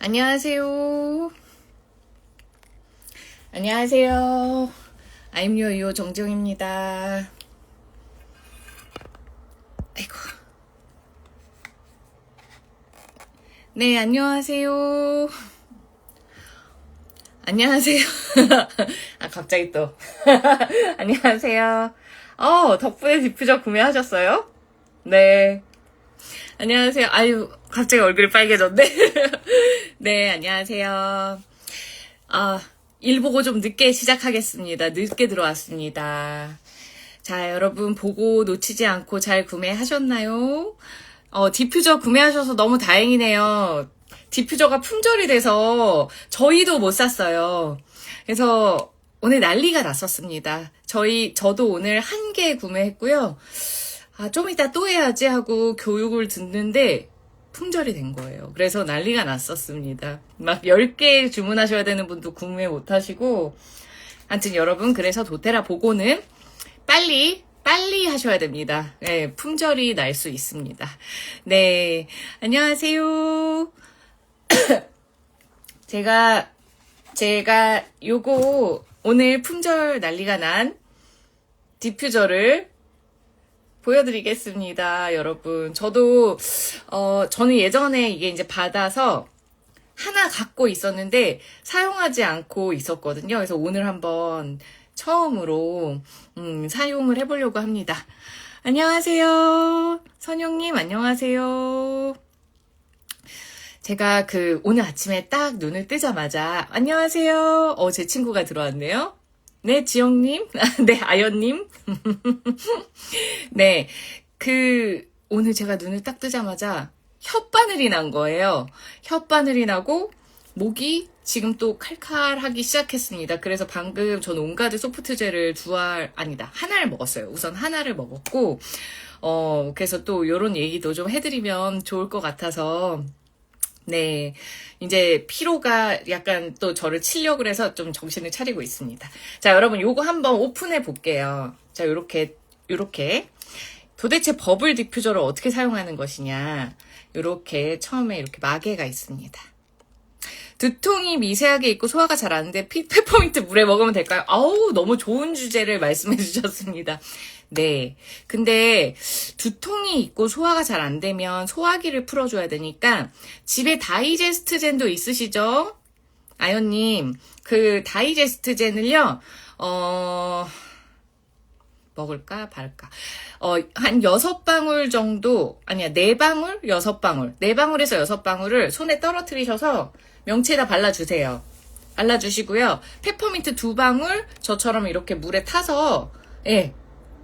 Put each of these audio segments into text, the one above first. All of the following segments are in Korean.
안녕하세요. 안녕하세요. I'm 요요 정정입니다. 아이고. 네, 안녕하세요. 안녕하세요. 아, 갑자기 또. 안녕하세요. 덕분에 디퓨저 구매하셨어요? 네. 안녕하세요. 아유, 갑자기 얼굴이 빨개졌네. 네, 안녕하세요. 일 보고 좀 늦게 시작하겠습니다. 늦게 들어왔습니다. 자, 여러분 보고 놓치지 않고 잘 구매하셨나요? 디퓨저 구매하셔서 너무 다행이네요. 디퓨저가 품절이 돼서 저희도 못 샀어요. 그래서 오늘 난리가 났었습니다. 저도 오늘 한 개 구매했고요. 좀 이따 또 해야지 하고 교육을 듣는데 품절이 된 거예요. 그래서 난리가 났었습니다. 막 10개 주문하셔야 되는 분도 구매 못 하시고. 아무튼 여러분, 그래서 도테라 보고는 빨리 하셔야 됩니다. 네, 품절이 날 수 있습니다. 네, 안녕하세요. 제가 요거 오늘 품절 난리가 난 디퓨저를 보여드리겠습니다, 여러분. 저는 예전에 이게 이제 받아서 하나 갖고 있었는데 사용하지 않고 있었거든요. 그래서 오늘 한번 처음으로 사용을 해보려고 합니다. 안녕하세요. 선영님, 안녕하세요. 제가 오늘 아침에 딱 눈을 뜨자마자 안녕하세요. 제 친구가 들어왔네요. 네, 지영님. 네, 아연님. 네, 오늘 제가 눈을 딱 뜨자마자 혓바늘이 난 거예요. 혓바늘이 나고, 목이 지금 또 칼칼하기 시작했습니다. 그래서 방금 전 온가드 소프트젤을 하나를 먹었어요. 우선 하나를 먹었고, 그래서 또 요런 얘기도 좀 해드리면 좋을 것 같아서, 네, 이제 피로가 약간 또 저를 치려고 해서 좀 정신을 차리고 있습니다. 자, 여러분 요거 한번 오픈해 볼게요. 자, 요렇게 도대체 버블 디퓨저를 어떻게 사용하는 것이냐. 요렇게 처음에 이렇게 마개가 있습니다. 두통이 미세하게 있고 소화가 잘 안 되는데 페퍼민트 물에 먹으면 될까요? 너무 좋은 주제를 말씀해 주셨습니다. 네. 근데 두통이 있고 소화가 잘 안 되면 소화기를 풀어줘야 되니까 집에 다이제스트젠도 있으시죠? 아연님, 다이제스트젠을요, 먹을까 바를까? 한 6방울 정도, 아니야, 4방울? 6방울. 4방울에서 6방울을 손에 떨어뜨리셔서 명치에다 발라주세요. 발라주시고요. 페퍼민트 2방울, 저처럼 이렇게 물에 타서, 예,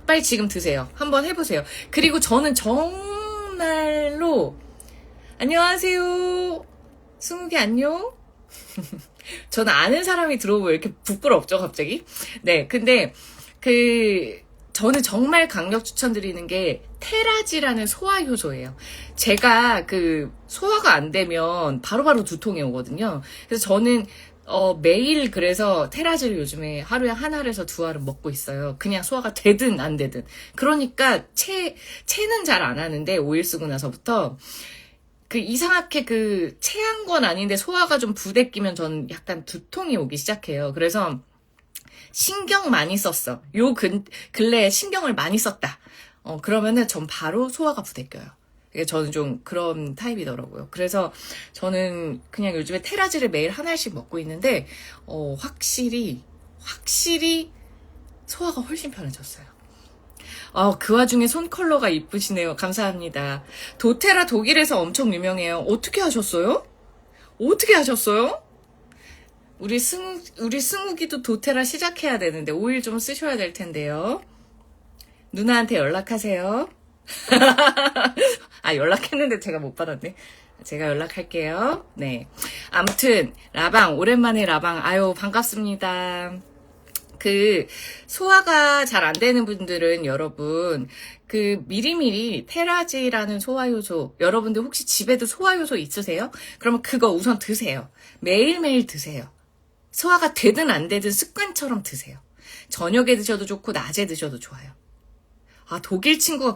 빨리 지금 드세요. 한번 해보세요. 그리고 저는 정말로, 안녕하세요. 승욱이 안녕? 저는 아는 사람이 들어오면 왜 이렇게 부끄럽죠, 갑자기? 네, 근데, 저는 정말 강력 추천드리는 게 테라지라는 소화 효소예요. 제가 소화가 안 되면 바로바로 두통이 오거든요. 그래서 저는 매일 그래서 테라지를 요즘에 하루에 하나에서 2알을 먹고 있어요. 그냥 소화가 되든 안 되든. 그러니까 체는 잘 안 하는데 오일 쓰고 나서부터 이상하게 체한 건 아닌데 소화가 좀 부대끼면 저는 약간 두통이 오기 시작해요. 그래서 신경 많이 썼어. 근래에 신경을 많이 썼다. 그러면은 전 바로 소화가 부대껴요. 저는 좀 그런 타입이더라고요. 그래서 저는 그냥 요즘에 테라지를 매일 하나씩 먹고 있는데, 확실히 소화가 훨씬 편해졌어요. 그 와중에 손 컬러가 이쁘시네요. 감사합니다. 도테라 독일에서 엄청 유명해요. 어떻게 하셨어요? 우리 승욱이도 도테라 시작해야 되는데 오일 좀 쓰셔야 될 텐데요. 누나한테 연락하세요. 연락했는데 제가 못 받았네. 제가 연락할게요. 네. 아무튼 라방, 오랜만에 라방. 반갑습니다. 소화가 잘 안 되는 분들은 여러분, 미리미리 테라지라는 소화효소, 여러분들 혹시 집에도 소화효소 있으세요? 그러면 그거 우선 드세요. 매일매일 드세요. 소화가 되든 안 되든 습관처럼 드세요. 저녁에 드셔도 좋고 낮에 드셔도 좋아요. 독일 친구가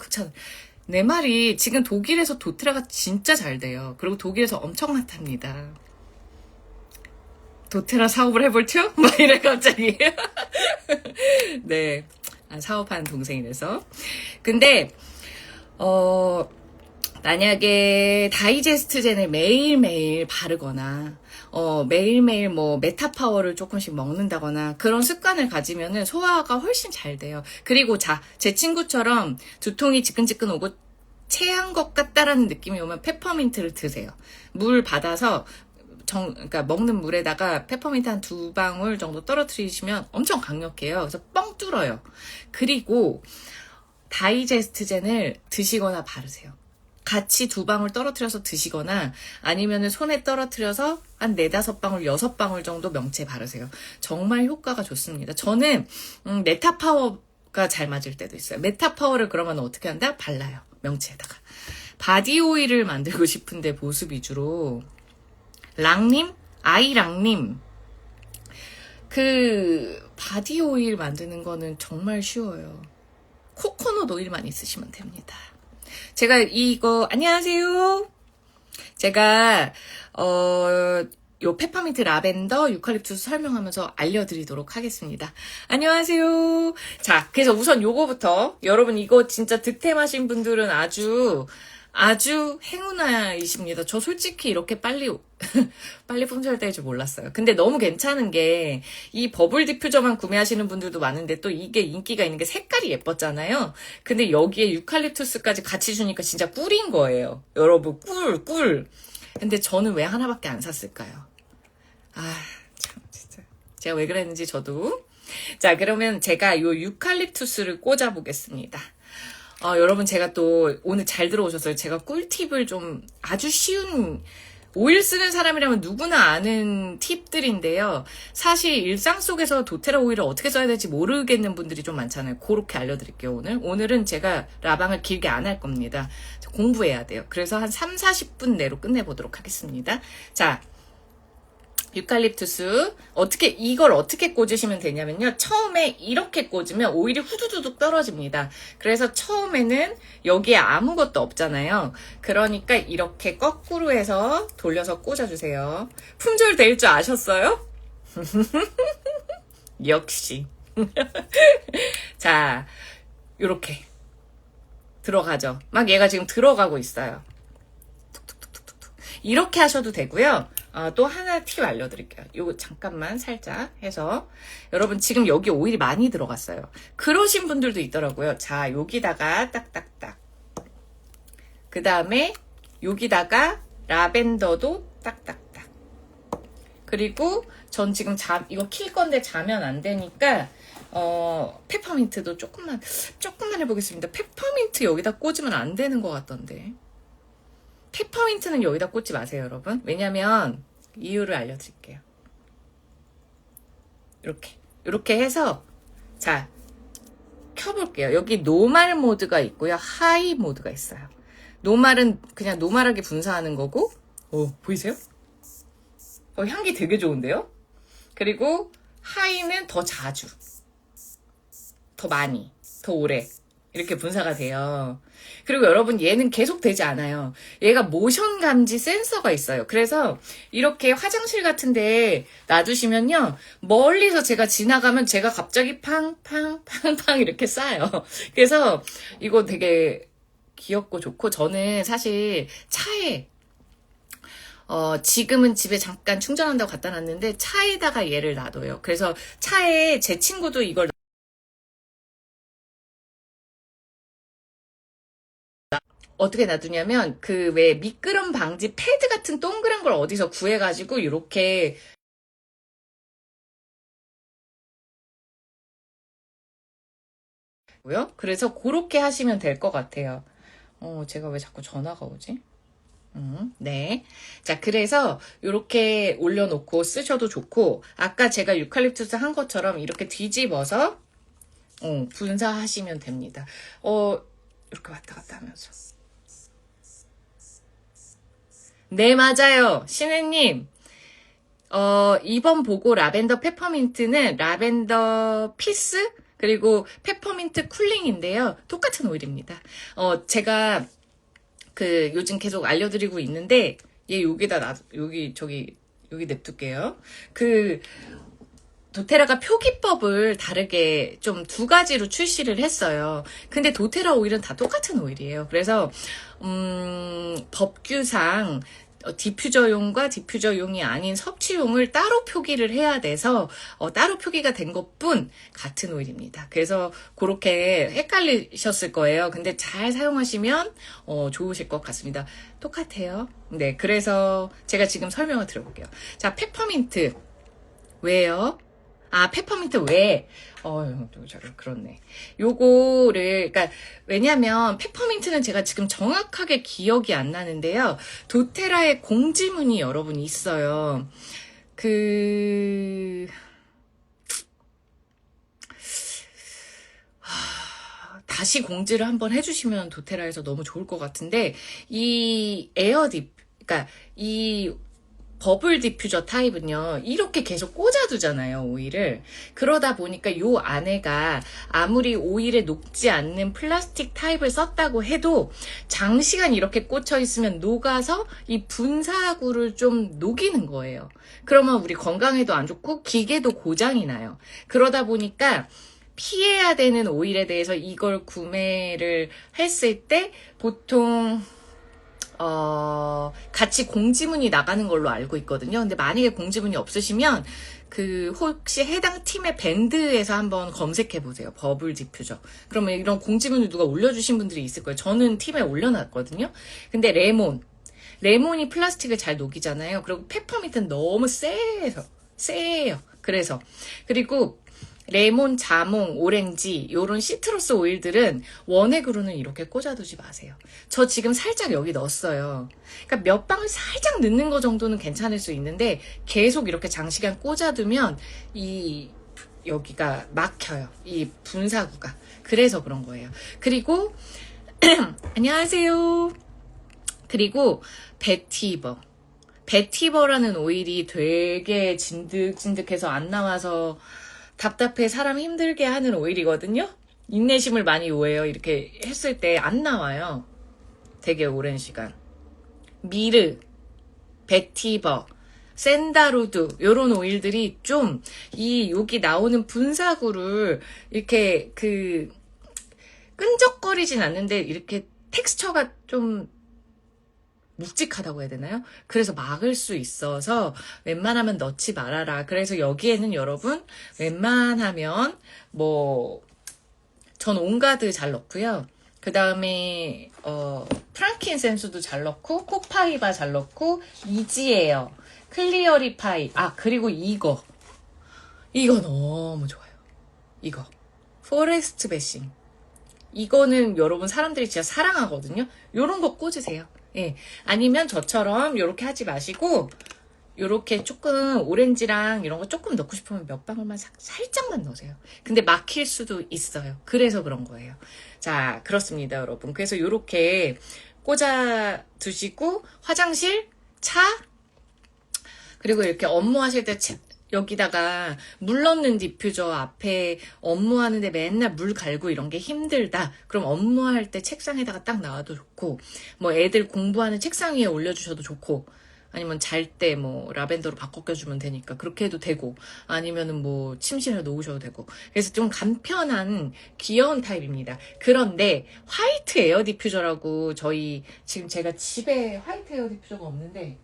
내 말이 지금 독일에서 도테라가 진짜 잘 돼요. 그리고 독일에서 엄청 핫합니다. 도테라 사업을 해볼 텨? 막 이래 갑자기. 네. 사업하는 동생이라서. 근데 만약에 다이제스트젠을 매일매일 바르거나 매일매일 뭐 메타파워를 조금씩 먹는다거나 그런 습관을 가지면은 소화가 훨씬 잘 돼요. 그리고 제 친구처럼 두통이 지끈지끈 오고 체한 것 같다라는 느낌이 오면 페퍼민트를 드세요. 물 받아서 그러니까 먹는 물에다가 페퍼민트 한 2방울 정도 떨어뜨리시면 엄청 강력해요. 그래서 뻥 뚫어요. 그리고 다이제스트젠을 드시거나 바르세요. 같이 2방울 떨어뜨려서 드시거나 아니면은 손에 떨어뜨려서 한 4-5방울, 6방울 정도 명치에 바르세요. 정말 효과가 좋습니다. 저는 메타파워가 잘 맞을 때도 있어요. 메타파워를 그러면 어떻게 한다? 발라요. 명치에다가. 바디 오일을 만들고 싶은데 보습 위주로 랑님? 아이랑님. 그 바디 오일 만드는 거는 정말 쉬워요. 코코넛 오일만 있으시면 됩니다. 제가 이거 안녕하세요. 제가 요 페퍼민트 라벤더 유칼립투스 설명하면서 알려드리도록 하겠습니다. 안녕하세요. 자, 그래서 우선 요거부터 여러분 이거 진짜 득템하신 분들은 아주 행운아이십니다. 저 솔직히 이렇게 빨리 품절될 줄 몰랐어요. 근데 너무 괜찮은 게 이 버블 디퓨저만 구매하시는 분들도 많은데 또 이게 인기가 있는 게 색깔이 예뻤잖아요. 근데 여기에 유칼립투스까지 같이 주니까 진짜 꿀인 거예요. 여러분 꿀. 근데 저는 왜 하나밖에 안 샀을까요? 참 진짜 제가 왜 그랬는지 저도. 자, 그러면 제가 요 유칼립투스를 꽂아 보겠습니다. 여러분 제가 또 오늘 잘 들어오셨어요. 제가 꿀팁을 좀 아주 쉬운 오일 쓰는 사람이라면 누구나 아는 팁들인데요. 사실 일상 속에서 도테라 오일을 어떻게 써야 될지 모르겠는 분들이 좀 많잖아요. 그렇게 알려드릴게요. 오늘은 제가 라방을 길게 안 할 겁니다. 공부해야 돼요. 그래서 한 3-40분 내로 끝내보도록 하겠습니다. 자, 유칼립투스 이걸 어떻게 꽂으시면 되냐면요. 처음에 이렇게 꽂으면 오일이 후두두둑 떨어집니다. 그래서 처음에는 여기에 아무것도 없잖아요. 그러니까 이렇게 거꾸로 해서 돌려서 꽂아주세요. 품절 될 줄 아셨어요? 역시. 자, 요렇게 들어가죠. 막 얘가 지금 들어가고 있어요. 툭툭툭툭툭. 이렇게 하셔도 되고요. 또 하나 팁 알려드릴게요. 요거 잠깐만 살짝 해서 여러분 지금 여기 오일이 많이 들어갔어요. 그러신 분들도 있더라고요. 자, 여기다가 딱딱딱. 그 다음에 여기다가 라벤더도 딱딱딱. 그리고 전 지금 이거 킬 건데 자면 안 되니까 페퍼민트도 조금만 해보겠습니다. 페퍼민트 여기다 꽂으면 안 되는 것 같던데. 페퍼민트는 여기다 꽂지 마세요, 여러분. 왜냐면 이유를 알려드릴게요. 이렇게 해서 자, 켜볼게요. 여기 노말 모드가 있고요. 하이 모드가 있어요. 노말은 그냥 노말하게 분사하는 거고 보이세요? 향기 되게 좋은데요? 그리고 하이는 더 자주, 더 많이, 더 오래 이렇게 분사가 돼요. 그리고 여러분 얘는 계속 되지 않아요. 얘가 모션 감지 센서가 있어요. 그래서 이렇게 화장실 같은데 놔두시면요. 멀리서 제가 지나가면 제가 갑자기 팡팡팡팡 이렇게 쏴요. 그래서 이거 되게 귀엽고 좋고 저는 사실 차에 지금은 집에 잠깐 충전한다고 갖다 놨는데 차에다가 얘를 놔둬요. 그래서 차에 제 친구도 이걸 어떻게 놔두냐면 그 왜 미끄럼 방지 패드 같은 동그란 걸 어디서 구해가지고 이렇게 그래서 그렇게 하시면 될 것 같아요. 제가 왜 자꾸 전화가 오지? 네. 자, 그래서 이렇게 올려놓고 쓰셔도 좋고 아까 제가 유칼립투스 한 것처럼 이렇게 뒤집어서 분사하시면 됩니다. 이렇게 왔다 갔다 하면서. 네, 맞아요. 신혜님. 이번 보고 라벤더 페퍼민트는 라벤더 피스 그리고 페퍼민트 쿨링인데요. 똑같은 오일입니다. 제가 요즘 계속 알려드리고 있는데 얘 여기다 여기 저기 여기 냅둘게요. 도테라가 표기법을 다르게 좀 두 가지로 출시를 했어요. 근데 도테라 오일은 다 똑같은 오일이에요. 그래서 법규상 디퓨저용과 디퓨저용이 아닌 섭취용을 따로 표기를 해야 돼서 따로 표기가 된 것뿐 같은 오일입니다. 그래서 그렇게 헷갈리셨을 거예요. 근데 잘 사용하시면 좋으실 것 같습니다. 똑같아요. 네, 그래서 제가 지금 설명을 드려볼게요. 자, 페퍼민트 왜요? 아, 페퍼민트 왜? 그렇네. 요거를, 그러니까, 왜냐면, 페퍼민트는 제가 지금 정확하게 기억이 안 나는데요. 도테라의 공지문이 여러분 있어요. 다시 공지를 한번 해주시면 도테라에서 너무 좋을 것 같은데, 이 그러니까, 이 버블 디퓨저 타입은요, 이렇게 계속 꽂아두잖아요, 오일을. 그러다 보니까 요 안에가 아무리 오일에 녹지 않는 플라스틱 타입을 썼다고 해도 장시간 이렇게 꽂혀 있으면 녹아서 이 분사구를 좀 녹이는 거예요. 그러면 우리 건강에도 안 좋고 기계도 고장이 나요. 그러다 보니까 피해야 되는 오일에 대해서 이걸 구매를 했을 때 보통 같이 공지문이 나가는 걸로 알고 있거든요. 근데 만약에 공지문이 없으시면 혹시 해당 팀의 밴드에서 한번 검색해 보세요. 버블 디퓨저. 그러면 이런 공지문을 누가 올려주신 분들이 있을 거예요. 저는 팀에 올려놨거든요. 근데 레몬이 플라스틱을 잘 녹이잖아요. 그리고 페퍼민트는 너무 세요. 그리고 레몬, 자몽, 오렌지 요런 시트러스 오일들은 원액으로는 이렇게 꽂아두지 마세요. 저 지금 살짝 여기 넣었어요. 그러니까 몇 방울 살짝 넣는 거 정도는 괜찮을 수 있는데 계속 이렇게 장시간 꽂아두면 여기가 막혀요. 이 분사구가. 그래서 그런 거예요. 그리고 안녕하세요. 그리고 베티버라는 오일이 되게 진득진득해서 안 나와서 답답해 사람 힘들게 하는 오일이거든요. 인내심을 많이 요해요. 이렇게 했을 때 안 나와요. 되게 오랜 시간. 미르, 베티버, 샌다루드 요런 오일들이 좀 여기 나오는 분사구를 이렇게 끈적거리진 않는데 이렇게 텍스처가 좀 묵직하다고 해야 되나요? 그래서 막을 수 있어서 웬만하면 넣지 말아라. 그래서 여기에는 여러분 웬만하면 전 온가드 잘 넣고요. 그 다음에 프랑킨센스도 잘 넣고 코파이바 잘 넣고 이지에어, 클리어리파이 그리고 이거 너무 좋아요. 이거 포레스트 베싱 이거는 여러분 사람들이 진짜 사랑하거든요. 요런 거 꽂으세요. 예. 아니면 저처럼 요렇게 하지 마시고 요렇게 조금 오렌지랑 이런 거 조금 넣고 싶으면 몇 방울만 살짝만 넣으세요. 근데 막힐 수도 있어요. 그래서 그런 거예요. 자, 그렇습니다, 여러분. 그래서 요렇게 꽂아 두시고 화장실, 차, 그리고 이렇게 업무하실 때 여기다가 물 넣는 디퓨저 앞에 업무하는데 맨날 물 갈고 이런 게 힘들다. 그럼 업무할 때 책상에다가 딱 놔도 좋고, 애들 공부하는 책상 위에 올려주셔도 좋고, 아니면 잘 때 라벤더로 바꿔 껴주면 되니까 그렇게 해도 되고, 아니면은 침실에 놓으셔도 되고. 그래서 좀 간편한 귀여운 타입입니다. 그런데 화이트 에어 디퓨저라고 지금 제가 집에 화이트 에어 디퓨저가 없는데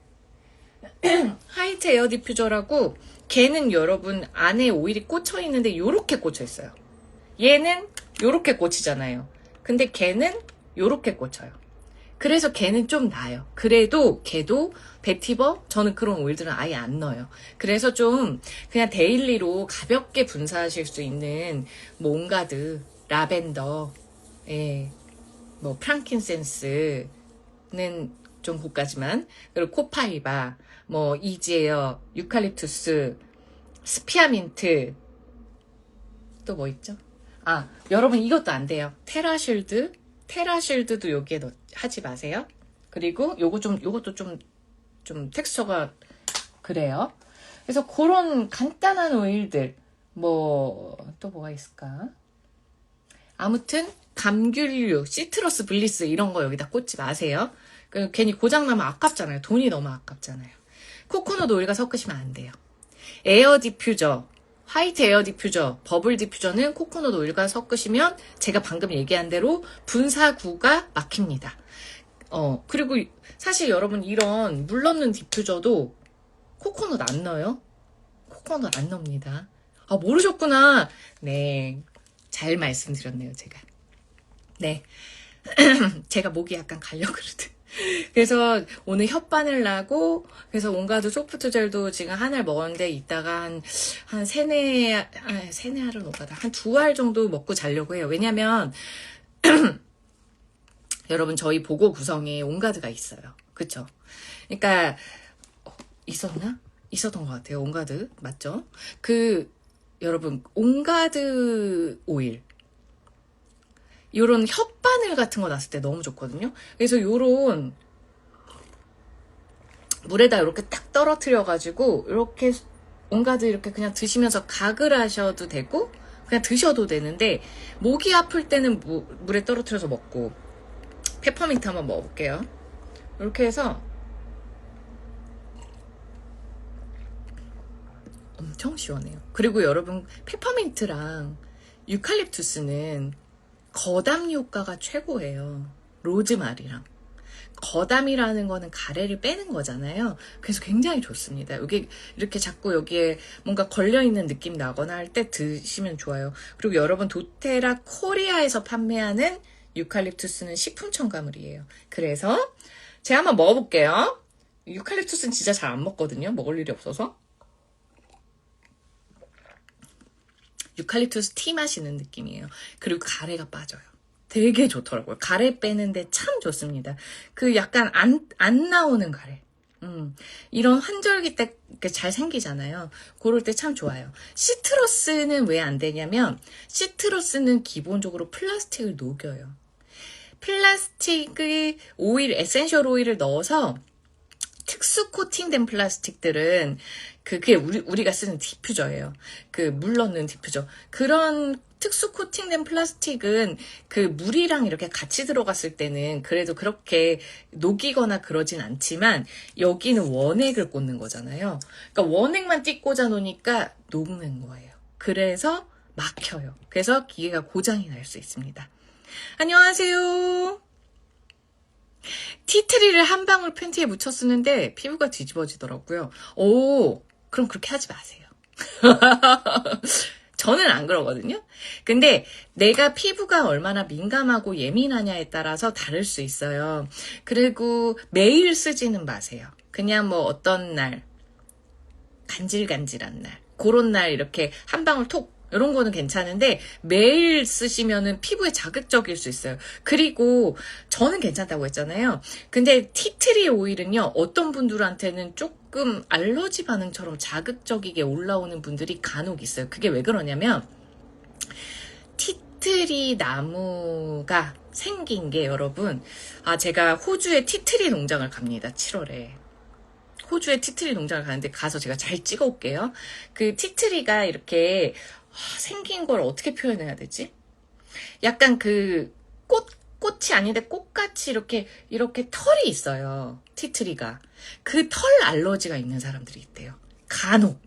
화이트 에어 디퓨저라고 걔는 여러분 안에 오일이 꽂혀 있는데 요렇게 꽂혀 있어요. 얘는 요렇게 꽂히잖아요. 근데 걔는 요렇게 꽂혀요. 그래서 걔는 좀 나아요. 그래도 걔도 베티버 저는 그런 오일들은 아예 안 넣어요. 그래서 좀 그냥 데일리로 가볍게 분사하실 수 있는 온가드, 라벤더, 프랑킨센스는 좀 고가지만, 그리고 코파이바, 이지에어, 유칼립투스, 스피아민트, 또 뭐 있죠? 여러분 이것도 안 돼요. 테라쉴드도 여기에 하지 마세요. 그리고 요것도 좀 텍스처가 그래요. 그래서 그런 간단한 오일들, 또 뭐가 있을까? 아무튼 감귤류, 시트러스 블리스 이런 거 여기다 꽂지 마세요. 괜히 고장나면 아깝잖아요. 돈이 너무 아깝잖아요. 코코넛 오일과 섞으시면 안 돼요. 에어 디퓨저, 화이트 에어 디퓨저, 버블 디퓨저는 코코넛 오일과 섞으시면 제가 방금 얘기한 대로 분사구가 막힙니다. 그리고 사실 여러분 이런 물 넣는 디퓨저도 코코넛 안 넣어요? 코코넛 안 넣습니다. 아, 모르셨구나. 네. 잘 말씀드렸네요, 제가. 네. 제가 목이 약간 갈려 그러듯. 그래서 오늘 혓바늘 나고, 그래서 온가드 소프트 젤도 지금 한 알 먹었는데, 이따가 한 세네 알은 오가다. 한 2알 정도 먹고 자려고 해요. 왜냐면, 여러분, 저희 보고 구성에 온가드가 있어요. 그쵸? 그러니까, 있었나? 있었던 것 같아요. 온가드. 맞죠? 여러분, 온가드 오일. 요런 혓바늘 같은 거 났을 때 너무 좋거든요. 그래서 요런 물에다 이렇게 딱 떨어뜨려가지고 이렇게 온가드 이렇게 그냥 드시면서 가글 하셔도 되고 그냥 드셔도 되는데 목이 아플 때는 물에 떨어뜨려서 먹고 페퍼민트 한번 먹어볼게요. 이렇게 해서 엄청 시원해요. 그리고 여러분 페퍼민트랑 유칼립투스는 거담 효과가 최고예요. 로즈마리랑. 거담이라는 거는 가래를 빼는 거잖아요. 그래서 굉장히 좋습니다. 여기 이렇게 자꾸 여기에 뭔가 걸려있는 느낌 나거나 할 때 드시면 좋아요. 그리고 여러분 도테라 코리아에서 판매하는 유칼립투스는 식품 첨가물이에요. 그래서 제가 한번 먹어볼게요. 유칼립투스는 진짜 잘 안 먹거든요. 먹을 일이 없어서. 유칼립투스 티 마시는 느낌이에요. 그리고 가래가 빠져요. 되게 좋더라고요. 가래 빼는데 참 좋습니다. 약간 안 나오는 가래. 이런 환절기 때 잘 생기잖아요. 그럴 때 참 좋아요. 시트러스는 왜 안 되냐면 시트러스는 기본적으로 플라스틱을 녹여요. 플라스틱의 오일, 에센셜 오일을 넣어서 특수 코팅된 플라스틱들은 그게 우리가 쓰는 디퓨저예요. 물 넣는 디퓨저. 그런 특수 코팅된 플라스틱은 물이랑 이렇게 같이 들어갔을 때는 그래도 그렇게 녹이거나 그러진 않지만 여기는 원액을 꽂는 거잖아요. 그러니까 원액만 띡 꽂아 놓으니까 녹는 거예요. 그래서 막혀요. 그래서 기계가 고장이 날 수 있습니다. 안녕하세요. 티트리를 한 방울 팬티에 묻혀 쓰는데 피부가 뒤집어지더라고요. 그럼 그렇게 하지 마세요. 저는 안 그러거든요. 근데 내가 피부가 얼마나 민감하고 예민하냐에 따라서 다를 수 있어요. 그리고 매일 쓰지는 마세요. 그냥 뭐 어떤 날, 간질간질한 날, 그런 날 이렇게 한 방울 톡 이런 거는 괜찮은데 매일 쓰시면은 피부에 자극적일 수 있어요. 그리고 저는 괜찮다고 했잖아요. 근데 티트리 오일은요. 어떤 분들한테는 조금 알러지 반응처럼 자극적이게 올라오는 분들이 간혹 있어요. 그게 왜 그러냐면 티트리 나무가 생긴 게 여러분 제가 호주에 티트리 농장을 갑니다. 7월에. 호주에 티트리 농장을 가는데 가서 제가 잘 찍어 올게요. 티트리가 이렇게 생긴 걸 어떻게 표현해야 되지? 약간 꽃이 아닌데 꽃같이 이렇게 털이 있어요. 티트리가. 털 알러지가 있는 사람들이 있대요. 간혹.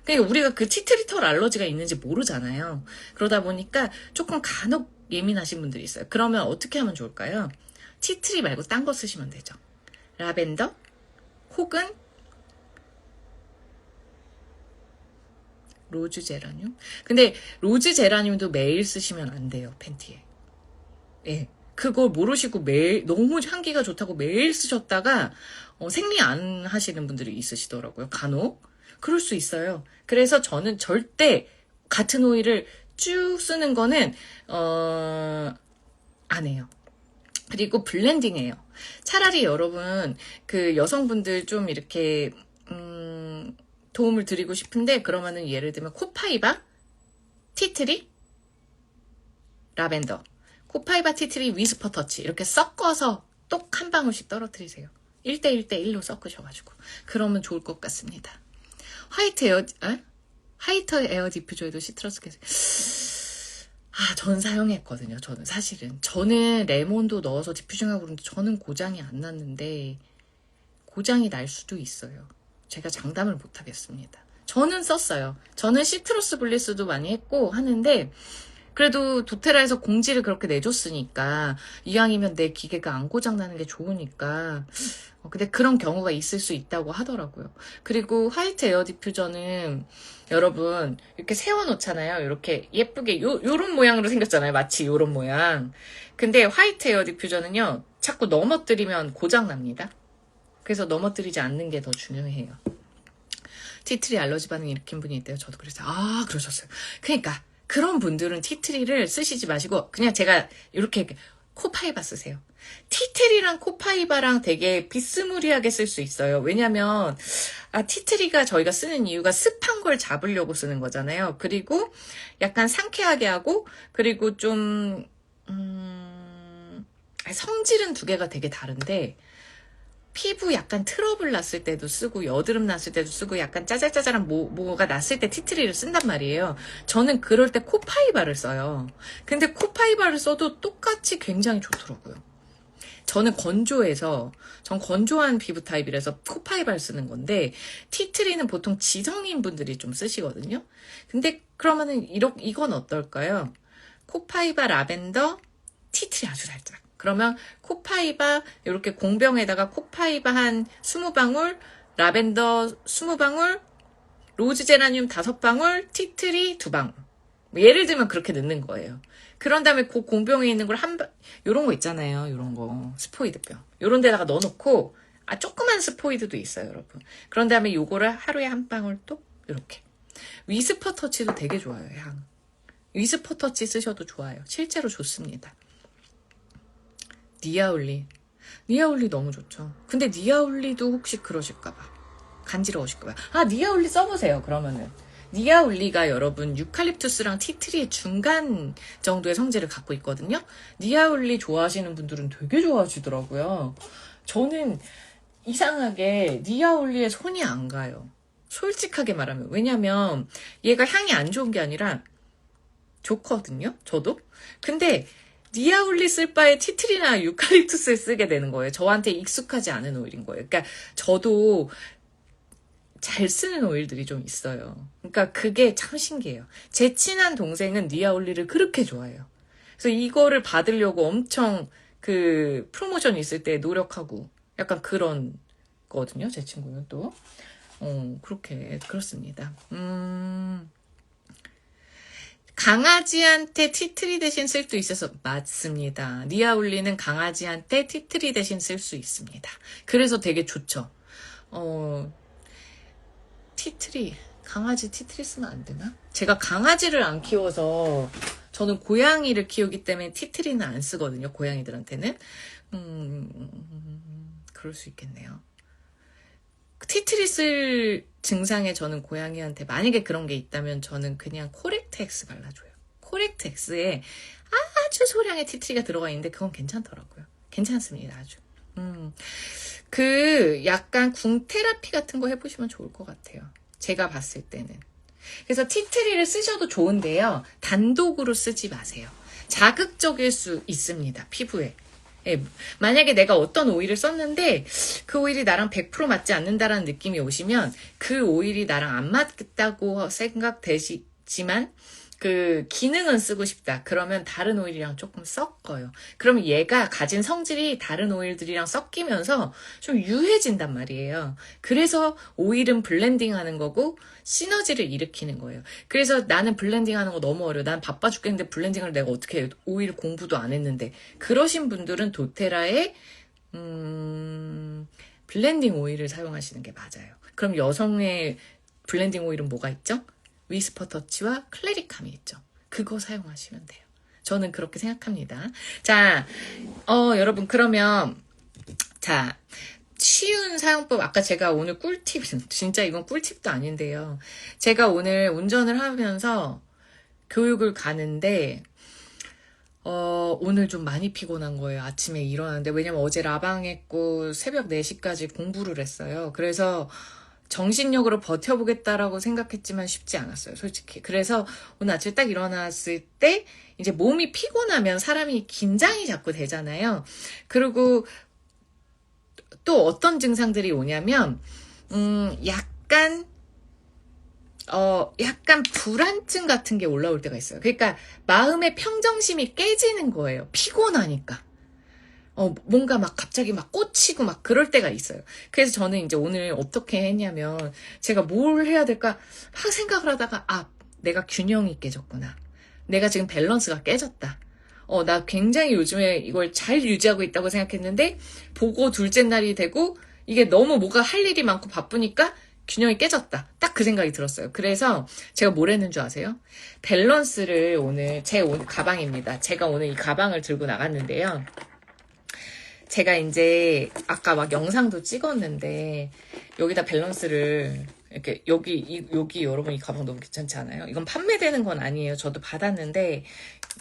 그러니까 우리가 티트리 털 알러지가 있는지 모르잖아요. 그러다 보니까 조금 간혹 예민하신 분들이 있어요. 그러면 어떻게 하면 좋을까요? 티트리 말고 딴 거 쓰시면 되죠. 라벤더 혹은 로즈 제라늄? 근데 로즈 제라늄도 매일 쓰시면 안 돼요. 팬티에. 예. 그걸 모르시고 매일 너무 향기가 좋다고 매일 쓰셨다가 생리 안 하시는 분들이 있으시더라고요. 간혹. 그럴 수 있어요. 그래서 저는 절대 같은 오일을 쭉 쓰는 거는 안 해요. 그리고 블렌딩해요. 차라리 여러분 여성분들 좀 이렇게 도움을 드리고 싶은데 그러면은 예를 들면 코파이바, 티트리, 라벤더, 코파이바, 티트리, 위스퍼 터치 이렇게 섞어서 똑 한 방울씩 떨어뜨리세요. 1대1대1로 섞으셔가지고 그러면 좋을 것 같습니다. 화이트 에어 디퓨저에도 시트러스 계세요. 전 사용했거든요. 저는 레몬도 넣어서 디퓨징하고 그러는데 저는 고장이 안 났는데 고장이 날 수도 있어요. 제가 장담을 못 하겠습니다. 저는 썼어요. 저는 시트러스 블리스도 많이 했고 하는데 그래도 도테라에서 공지를 그렇게 내줬으니까 이왕이면 내 기계가 안 고장나는 게 좋으니까 근데 그런 경우가 있을 수 있다고 하더라고요. 그리고 화이트 에어 디퓨저는 여러분 이렇게 세워놓잖아요. 이렇게 예쁘게 요런 모양으로 생겼잖아요. 마치 요런 모양. 근데 화이트 에어 디퓨저는요. 자꾸 넘어뜨리면 고장납니다. 그래서 넘어뜨리지 않는 게 더 중요해요. 티트리 알러지 반응 일으킨 분이 있대요. 저도 그랬어요. 아, 그러셨어요. 그러니까 그런 분들은 티트리를 쓰시지 마시고 그냥 제가 이렇게 코파이바 쓰세요. 티트리랑 코파이바랑 되게 비스무리하게 쓸 수 있어요. 왜냐면 티트리가 저희가 쓰는 이유가 습한 걸 잡으려고 쓰는 거잖아요. 그리고 약간 상쾌하게 하고 그리고 좀 성질은 두 개가 되게 다른데 피부 약간 트러블 났을 때도 쓰고 여드름 났을 때도 쓰고 약간 짜잘짜잘한 뭐가 났을 때 티트리를 쓴단 말이에요. 저는 그럴 때 코파이바를 써요. 근데 코파이바를 써도 똑같이 굉장히 좋더라고요. 저는 전 건조한 피부 타입이라서 코파이바를 쓰는 건데 티트리는 보통 지성인 분들이 좀 쓰시거든요. 근데 그러면은 이건 어떨까요? 코파이바 라벤더 티트리 아주 살짝. 그러면 코파이바 이렇게 공병에다가 코파이바 한 20방울, 라벤더 20방울, 로즈 제라늄 5방울, 티트리 2방울. 예를 들면 그렇게 넣는 거예요. 그런 다음에 그 공병에 있는 걸 요런 거 있잖아요. 요런 거. 스포이드병. 요런 데다가 넣어놓고, 조그만 스포이드도 있어요, 여러분. 그런 다음에 요거를 하루에 한 방울 또, 이렇게. 위스퍼 터치도 되게 좋아요, 향. 위스퍼 터치 쓰셔도 좋아요. 실제로 좋습니다. 니아올리 너무 좋죠. 근데 니아올리도 혹시 그러실까봐. 간지러우실까봐. 니아올리 써보세요, 그러면은. 니아올리가 여러분 유칼립투스랑 티트리의 중간 정도의 성질을 갖고 있거든요. 니아올리 좋아하시는 분들은 되게 좋아하시더라고요. 저는 이상하게 니아올리에 손이 안 가요. 솔직하게 말하면. 왜냐면 얘가 향이 안 좋은 게 아니라 좋거든요. 저도. 근데 니아올리 쓸 바에 티트리나 유칼립투스를 쓰게 되는 거예요. 저한테 익숙하지 않은 오일인 거예요. 그러니까 저도 잘 쓰는 오일들이 좀 있어요. 그러니까 그게 참 신기해요. 제 친한 동생은 니아올리를 그렇게 좋아해요. 그래서 이거를 받으려고 엄청 그 프로모션 있을 때 노력하고 약간 그런 거거든요. 제 친구는 또. 그렇습니다. 강아지한테 티트리 대신 쓸 수 있어서 맞습니다. 니아올리는 강아지한테 티트리 대신 쓸 수 있습니다. 그래서 되게 좋죠. 강아지 티트리 쓰면 안 되나? 제가 강아지를 안 키워서 저는 고양이를 키우기 때문에 티트리는 안 쓰거든요. 고양이들한테는. 그럴 수 있겠네요. 티트리 쓸 증상에 저는 고양이한테 만약에 그런 게 있다면 저는 그냥 코렉트 X 발라줘요. 코렉트 X에 아주 소량의 티트리가 들어가 있는데 그건 괜찮더라고요. 괜찮습니다. 아주. 약간 궁 테라피 같은 거 해보시면 좋을 것 같아요. 제가 봤을 때는. 그래서 티트리를 쓰셔도 좋은데요. 단독으로 쓰지 마세요. 자극적일 수 있습니다. 피부에. 예, 만약에 내가 어떤 오일을 썼는데 그 오일이 나랑 100% 맞지 않는다라는 느낌이 오시면 그 오일이 나랑 안 맞겠다고 생각되시지만 그 기능은 쓰고 싶다. 그러면 다른 오일이랑 조금 섞어요. 그러면 얘가 가진 성질이 다른 오일들이랑 섞이면서 좀 유해진단 말이에요. 그래서 오일은 블렌딩하는 거고 시너지를 일으키는 거예요. 그래서 나는 블렌딩하는 거 너무 어려워. 난 바빠 죽겠는데 블렌딩을 내가 어떻게 해. 오일 공부도 안 했는데. 그러신 분들은 도테라의 블렌딩 오일을 사용하시는 게 맞아요. 그럼 여성의 블렌딩 오일은 뭐가 있죠? 위스퍼 터치와 클래리캄이 있죠. 그거 사용하시면 돼요. 저는 그렇게 생각합니다. 자, 여러분 그러면 자, 쉬운 사용법 아까 제가 오늘 꿀팁 진짜 이건 꿀팁도 아닌데요. 제가 오늘 운전을 하면서 교육을 가는데 오늘 좀 많이 피곤한 거예요. 아침에 일어났는데 왜냐면 어제 라방했고 새벽 4시까지 공부를 했어요. 그래서 정신력으로 버텨보겠다라고 생각했지만 쉽지 않았어요, 솔직히. 그래서 오늘 아침에 딱 일어났을 때 이제 몸이 피곤하면 사람이 긴장이 자꾸 되잖아요. 그리고 또 어떤 증상들이 오냐면 약간 불안증 같은 게 올라올 때가 있어요. 그러니까 마음의 평정심이 깨지는 거예요. 피곤하니까. 뭔가 막 갑자기 막 꽂히고 막 그럴 때가 있어요. 그래서 저는 이제 오늘 어떻게 했냐면 제가 뭘 해야 될까 막 생각을 하다가 내가 균형이 깨졌구나. 내가 지금 밸런스가 깨졌다. 나 굉장히 요즘에 이걸 잘 유지하고 있다고 생각했는데 보고 둘째 날이 되고 이게 너무 뭐가 할 일이 많고 바쁘니까 균형이 깨졌다. 딱 그 생각이 들었어요. 그래서 제가 뭘 했는 줄 아세요? 밸런스를 오늘 오늘 가방입니다. 제가 오늘 이 가방을 들고 나갔는데요. 제가 이제 아까 막 영상도 찍었는데 여기다 밸런스를 이렇게 여기 여러분 이 가방 너무 괜찮지 않아요? 이건 판매되는 건 아니에요. 저도 받았는데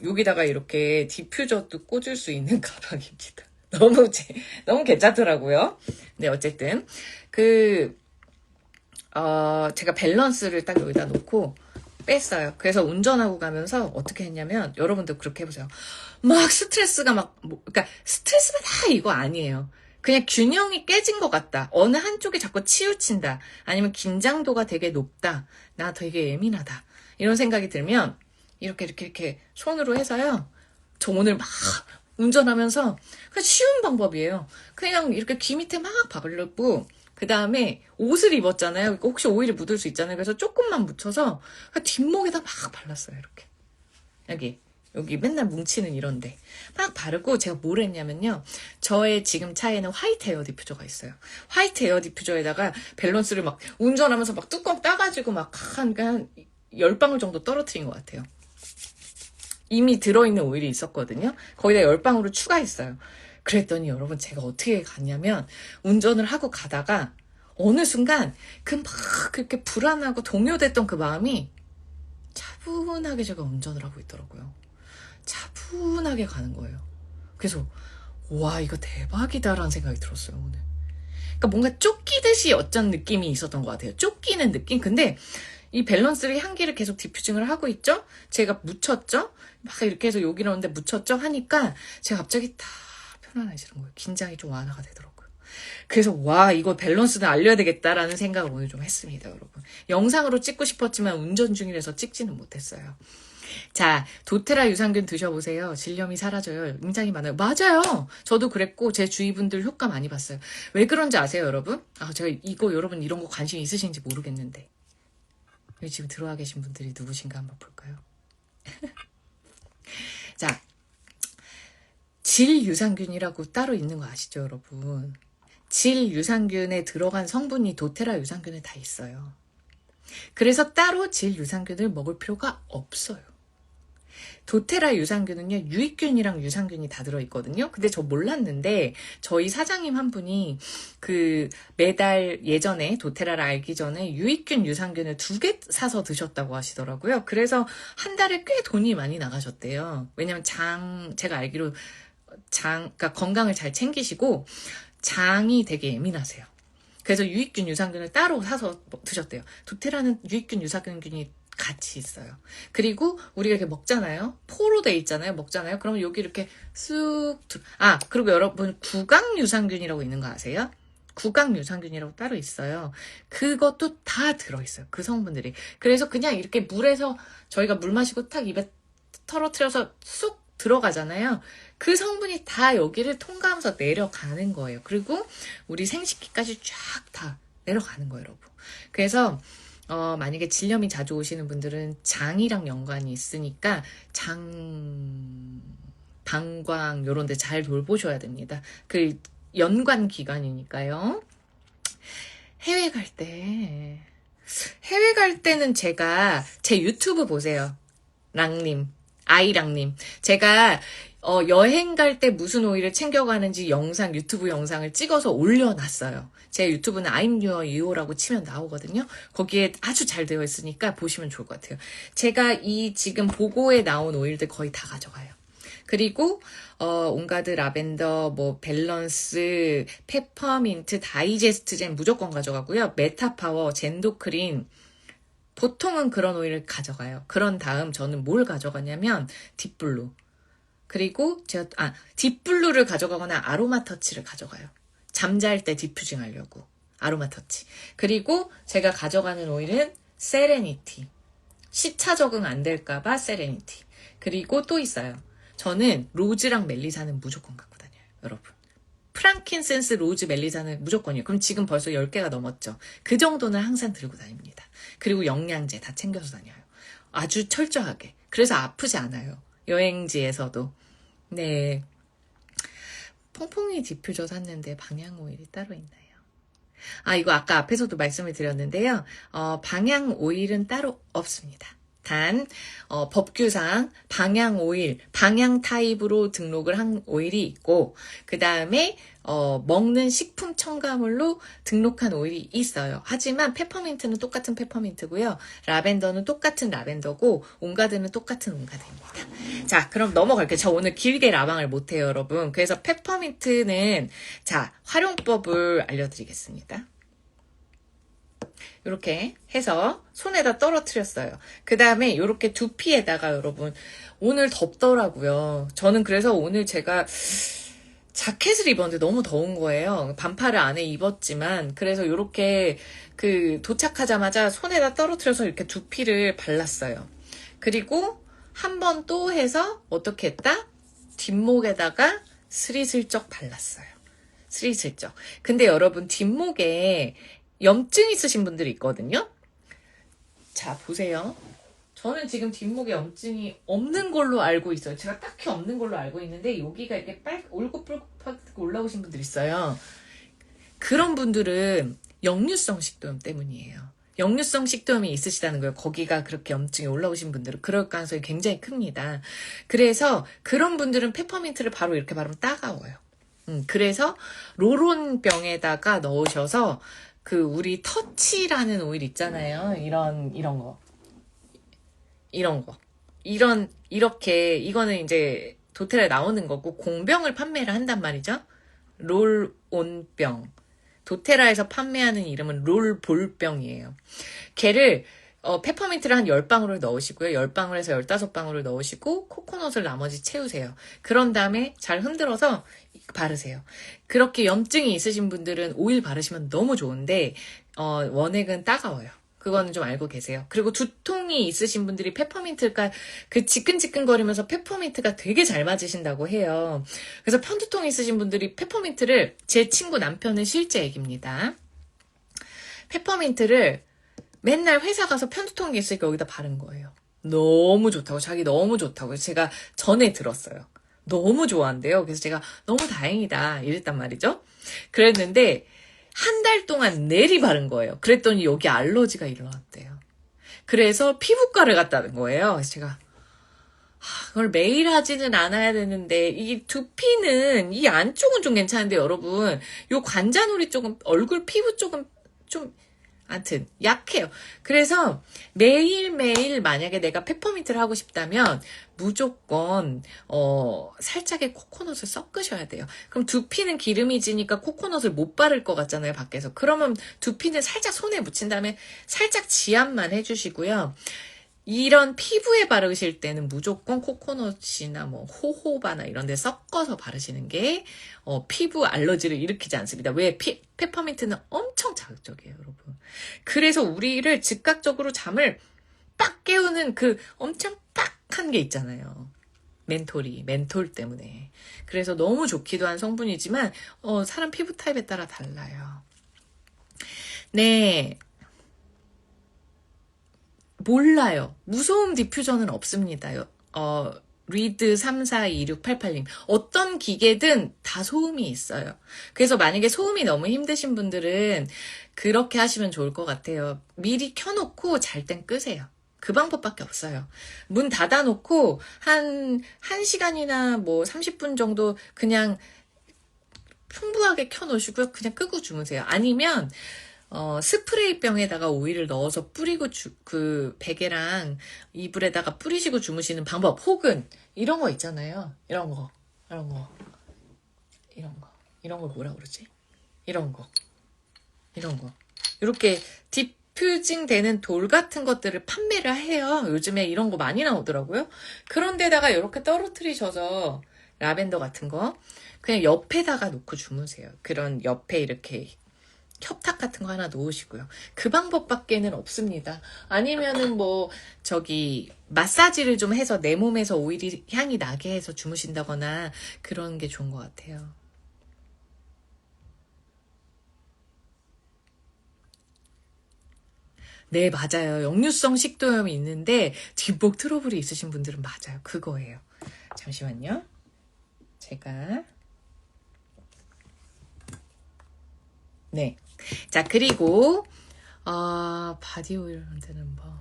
여기다가 이렇게 디퓨저도 꽂을 수 있는 가방입니다. 너무 괜찮더라고요. 네, 어쨌든 제가 밸런스를 딱 여기다 놓고 뺐어요. 그래서 운전하고 가면서 어떻게 했냐면 여러분도 그렇게 해보세요. 막 스트레스가 그러니까 스트레스가 이거 아니에요. 그냥 균형이 깨진 것 같다. 어느 한쪽에 자꾸 치우친다. 아니면 긴장도가 되게 높다. 나 되게 예민하다. 이런 생각이 들면 이렇게 손으로 해서요. 저 오늘 막 운전하면서 그냥 쉬운 방법이에요. 그냥 이렇게 귀 밑에 막 바르고 그 다음에 옷을 입었잖아요. 혹시 오일이 묻을 수 있잖아요. 그래서 조금만 묻혀서 뒷목에다 막 발랐어요. 이렇게. 여기 맨날 뭉치는 이런데 막 바르고 제가 뭘 했냐면요. 저의 지금 차에는 화이트 에어 디퓨저가 있어요. 화이트 에어 디퓨저에다가 밸런스를 막 운전하면서 막 뚜껑 따가지고 막 한 10방울 정도 떨어뜨린 것 같아요. 이미 들어있는 오일이 있었거든요. 거기다 10방울을 추가했어요. 그랬더니 여러분 제가 어떻게 갔냐면 운전을 하고 가다가 어느 순간 그렇게 불안하고 동요됐던 그 마음이 차분하게 제가 운전을 하고 있더라고요. 차분하게 가는 거예요. 그래서 와 이거 대박이다라는 생각이 들었어요 오늘. 그러니까 뭔가 쫓기듯이 어쩐 느낌이 있었던 것 같아요. 쫓기는 느낌. 근데 이 밸런스를 향기를 계속 디퓨징을 하고 있죠. 제가 묻혔죠. 막 이렇게 해서 여기를 오는데 묻혔죠 하니까 제가 갑자기 다 편안해지는 거예요. 긴장이 좀 완화가 되더라고요. 그래서 와 이거 밸런스는 알려야 되겠다라는 생각을 오늘 좀 했습니다. 여러분. 영상으로 찍고 싶었지만 운전 중이라서 찍지는 못했어요. 자, 도테라 유산균 드셔보세요. 질염이 사라져요. 굉장히 많아요. 맞아요. 저도 그랬고 제 주위 분들 효과 많이 봤어요. 왜 그런지 아세요, 여러분? 제가 여러분 이런 거 관심 있으신지 모르겠는데 여기 지금 들어와 계신 분들이 누구신가 한번 볼까요? 자, 질 유산균이라고 따로 있는 거 아시죠, 여러분? 질 유산균에 들어간 성분이 도테라 유산균에 다 있어요. 그래서 따로 질 유산균을 먹을 필요가 없어요. 도테라 유산균은요, 유익균이랑 유산균이 다 들어있거든요. 근데 저 몰랐는데, 저희 사장님 한 분이 매달 예전에 도테라를 알기 전에 유익균 유산균을 2개 사서 드셨다고 하시더라고요. 그래서 한 달에 꽤 돈이 많이 나가셨대요. 왜냐면 제가 알기로 그러니까 건강을 잘 챙기시고, 장이 되게 예민하세요. 그래서 유익균 유산균을 따로 사서 드셨대요. 도테라는 유익균 유산균이 같이 있어요. 그리고 우리가 이렇게 먹잖아요. 포로 돼 있잖아요. 먹잖아요. 그러면 여기 이렇게 그리고 여러분 구강 유산균이라고 있는 거 아세요? 구강 유산균이라고 따로 있어요. 그것도 다 들어있어요. 그 성분들이. 그래서 그냥 이렇게 물에서 저희가 물 마시고 탁 입에 털어뜨려서 쑥 들어가잖아요. 그 성분이 다 여기를 통과하면서 내려가는 거예요. 그리고 우리 생식기까지 쫙 다 내려가는 거예요, 여러분. 그래서 만약에 질염이 자주 오시는 분들은 장이랑 연관이 있으니까 방광 요런 데 잘 돌보셔야 됩니다. 그 연관 기관이니까요. 해외 갈 때는 제가 제 유튜브 보세요. 아이랑님. 제가 여행 갈 때 무슨 오일을 챙겨가는지 유튜브 영상을 찍어서 올려놨어요. 제 유튜브는 I'm Your EO라고 치면 나오거든요. 거기에 아주 잘 되어 있으니까 보시면 좋을 것 같아요. 제가 이 지금 보고에 나온 오일들 거의 다 가져가요. 그리고 온가드 라벤더, 밸런스, 페퍼민트, 다이제스트젠 무조건 가져가고요. 메타파워, 젠도크린 보통은 그런 오일을 가져가요. 그런 다음 저는 뭘 가져가냐면 딥블루. 그리고 제가 딥블루를 가져가거나 아로마 터치를 가져가요. 잠잘 때 디퓨징 하려고. 아로마 터치. 그리고 제가 가져가는 오일은 세레니티. 시차 적응 안 될까봐 세레니티. 그리고 또 있어요. 저는 로즈랑 멜리사는 무조건 갖고 다녀요. 여러분. 프랑킨센스, 로즈, 멜리사는 무조건이에요. 그럼 지금 벌써 10개가 넘었죠. 그 정도는 항상 들고 다닙니다. 그리고 영양제 다 챙겨서 다녀요. 아주 철저하게. 그래서 아프지 않아요. 여행지에서도. 네. 퐁퐁이 디퓨저 샀는데 방향 오일이 따로 있나요? 이거 아까 앞에서도 말씀을 드렸는데요. 방향 오일은 따로 없습니다. 단 법규상 방향 오일, 방향 타입으로 등록을 한 오일이 있고 그 다음에 먹는 식품 첨가물로 등록한 오일이 있어요. 하지만 페퍼민트는 똑같은 페퍼민트고요. 라벤더는 똑같은 라벤더고 온가드는 똑같은 온가드입니다. 자, 그럼 넘어갈게요. 저 오늘 길게 라방을 못해요, 여러분. 그래서 페퍼민트는 자, 활용법을 알려드리겠습니다. 이렇게 해서 손에다 떨어뜨렸어요. 그 다음에 이렇게 두피에다가 여러분 오늘 덥더라고요. 저는 그래서 오늘 제가 자켓을 입었는데 너무 더운 거예요. 반팔을 안에 입었지만 그래서 이렇게 도착하자마자 손에다 떨어뜨려서 이렇게 두피를 발랐어요. 그리고 한 번 또 해서 어떻게 했다? 뒷목에다가 스리슬쩍 발랐어요. 스리슬쩍. 근데 여러분 뒷목에 염증 있으신 분들이 있거든요. 자, 보세요. 저는 지금 뒷목에 염증이 없는 걸로 알고 있어요. 제가 딱히 없는 걸로 알고 있는데 여기가 이렇게 울긋불긋하게 올라오신 분들 있어요. 그런 분들은 역류성 식도염 때문이에요. 역류성 식도염이 있으시다는 거예요. 거기가 그렇게 염증이 올라오신 분들은 그럴 가능성이 굉장히 큽니다. 그래서 그런 분들은 페퍼민트를 바로 이렇게 바르면 따가워요. 그래서 로론병에다가 넣으셔서 우리 터치라는 오일 있잖아요. 이거는 이제 도테라에 나오는 거고, 공병을 판매를 한단 말이죠. 롤온병. 도테라에서 판매하는 이름은 롤볼병이에요. 걔를, 페퍼민트를 한 10방울을 넣으시고요. 10방울에서 15방울을 넣으시고, 코코넛을 나머지 채우세요. 그런 다음에 잘 흔들어서 바르세요. 그렇게 염증이 있으신 분들은 오일 바르시면 너무 좋은데 원액은 따가워요. 그거는 좀 알고 계세요. 그리고 두통이 있으신 분들이 페퍼민트가 지끈지끈거리면서 페퍼민트가 되게 잘 맞으신다고 해요. 그래서 편두통 있으신 분들이 페퍼민트를, 제 친구 남편은 실제 얘기입니다. 페퍼민트를 맨날 회사 가서 편두통이 있으니까 여기다 바른 거예요. 너무 좋다고, 자기 너무 좋다고. 제가 전에 들었어요. 너무 좋아한대요. 그래서 제가 너무 다행이다 이랬단 말이죠. 그랬는데 한 달 동안 내리 바른 거예요. 그랬더니 여기 알러지가 일어났대요. 그래서 피부과를 갔다는 거예요. 그래서 제가 그걸 매일 하지는 않아야 되는데 이 두피는 이 안쪽은 좀 괜찮은데 여러분 요 관자놀이 쪽은, 얼굴 피부 쪽은 좀 아무튼 약해요. 그래서 매일매일 만약에 내가 페퍼민트를 하고 싶다면 무조건 살짝의 코코넛을 섞으셔야 돼요. 그럼 두피는 기름이 지니까 코코넛을 못 바를 것 같잖아요, 밖에서. 그러면 두피는 살짝 손에 묻힌 다음에 살짝 지압만 해주시고요. 이런 피부에 바르실 때는 무조건 코코넛이나 뭐 호호바나 이런 데 섞어서 바르시는 게 피부 알러지를 일으키지 않습니다. 왜? 페퍼민트는 엄청 자극적이에요, 여러분. 그래서 우리를 즉각적으로 잠을 빡 깨우는 엄청 빡한 게 있잖아요. 멘톨 때문에. 그래서 너무 좋기도 한 성분이지만 사람 피부 타입에 따라 달라요. 네. 몰라요. 무소음 디퓨저는 없습니다. 리드 342688님. 어떤 기계든 다 소음이 있어요. 그래서 만약에 소음이 너무 힘드신 분들은 그렇게 하시면 좋을 것 같아요. 미리 켜놓고 잘 땐 끄세요. 그 방법밖에 없어요. 문 닫아놓고 한 1시간이나 뭐 30분 정도 그냥 풍부하게 켜놓으시고요. 그냥 끄고 주무세요. 아니면 스프레이 병에다가 오일을 넣어서 뿌리고 베개랑 이불에다가 뿌리시고 주무시는 방법, 혹은 이런 거 있잖아요. 이런 거 뭐라 그러지? 이런 거 이렇게 디퓨징 되는 돌 같은 것들을 판매를 해요. 요즘에 이런 거 많이 나오더라고요. 그런 데다가 이렇게 떨어뜨리셔서 라벤더 같은 거 그냥 옆에다가 놓고 주무세요. 그런 옆에 이렇게 협탁 같은 거 하나 놓으시고요. 그 방법밖에는 없습니다. 아니면은 뭐 저기 마사지를 좀 해서 내 몸에서 오일이 향이 나게 해서 주무신다거나 그런 게 좋은 것 같아요. 네, 맞아요. 역류성 식도염이 있는데 뒷목 트러블이 있으신 분들은 맞아요. 그거예요. 잠시만요. 제가 네. 자, 그리고 바디 오일 만드는 법.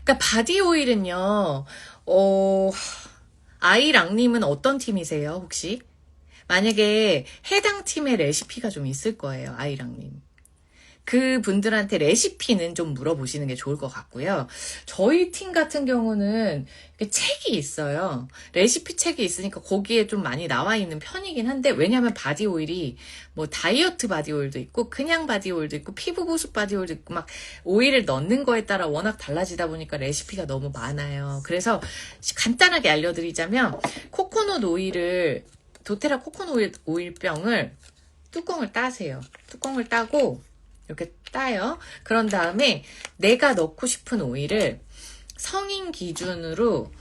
그러니까 바디 오일은요. 아이랑님은 어떤 팀이세요, 혹시? 만약에 해당 팀의 레시피가 좀 있을 거예요, 아이랑님. 그 분들한테 레시피는 좀 물어보시는 게 좋을 것 같고요. 저희 팀 같은 경우는 책이 있어요. 레시피 책이 있으니까 거기에 좀 많이 나와 있는 편이긴 한데, 왜냐하면 바디 오일이 뭐 다이어트 바디 오일도 있고 그냥 바디 오일도 있고 피부 보습 바디 오일도 있고 막 오일을 넣는 거에 따라 워낙 달라지다 보니까 레시피가 너무 많아요. 그래서 간단하게 알려드리자면 코코넛 오일을 도테라 코코넛 오일 병을 뚜껑을 따세요. 뚜껑을 따고 이렇게 따요. 그런 다음에 내가 넣고 싶은 오일을 성인 기준으로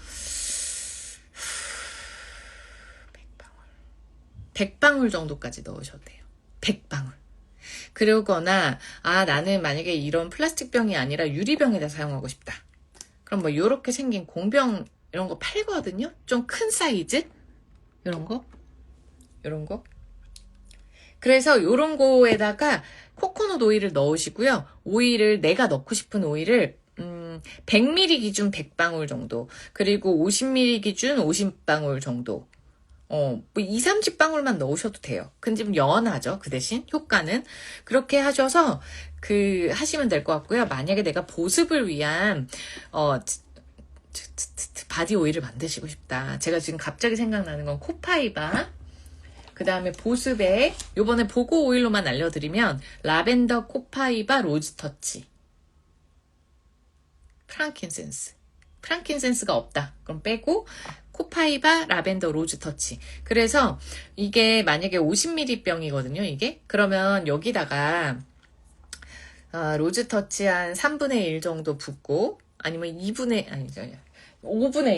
100방울 정도까지 넣으셔도 돼요. 100방울. 그러거나 나는 만약에 이런 플라스틱 병이 아니라 유리병에다 사용하고 싶다. 그럼 뭐 이렇게 생긴 공병 이런 거 팔거든요. 좀 큰 사이즈 이런 거. 그래서 이런 거에다가 코코넛 오일을 넣으시고요. 오일을 내가 넣고 싶은 오일을 100ml 기준 100방울 정도, 그리고 50ml 기준 50방울 정도. 뭐 2, 30방울만 넣으셔도 돼요. 근데 좀 연하죠. 그 대신 효과는 그렇게 하셔서 하시면 될 것 같고요. 만약에 내가 보습을 위한 바디 오일을 만드시고 싶다. 제가 지금 갑자기 생각나는 건 코파이바. 그 다음에 보습에 요번에 보고 오일로만 알려드리면 라벤더 코파이바 로즈터치, 프랑킨센스가 없다. 그럼 빼고 코파이바 라벤더 로즈터치. 그래서 이게 만약에 50ml 병이거든요. 이게 그러면 여기다가 로즈터치 한 3분의 1 정도 붓고, 아니면 5분의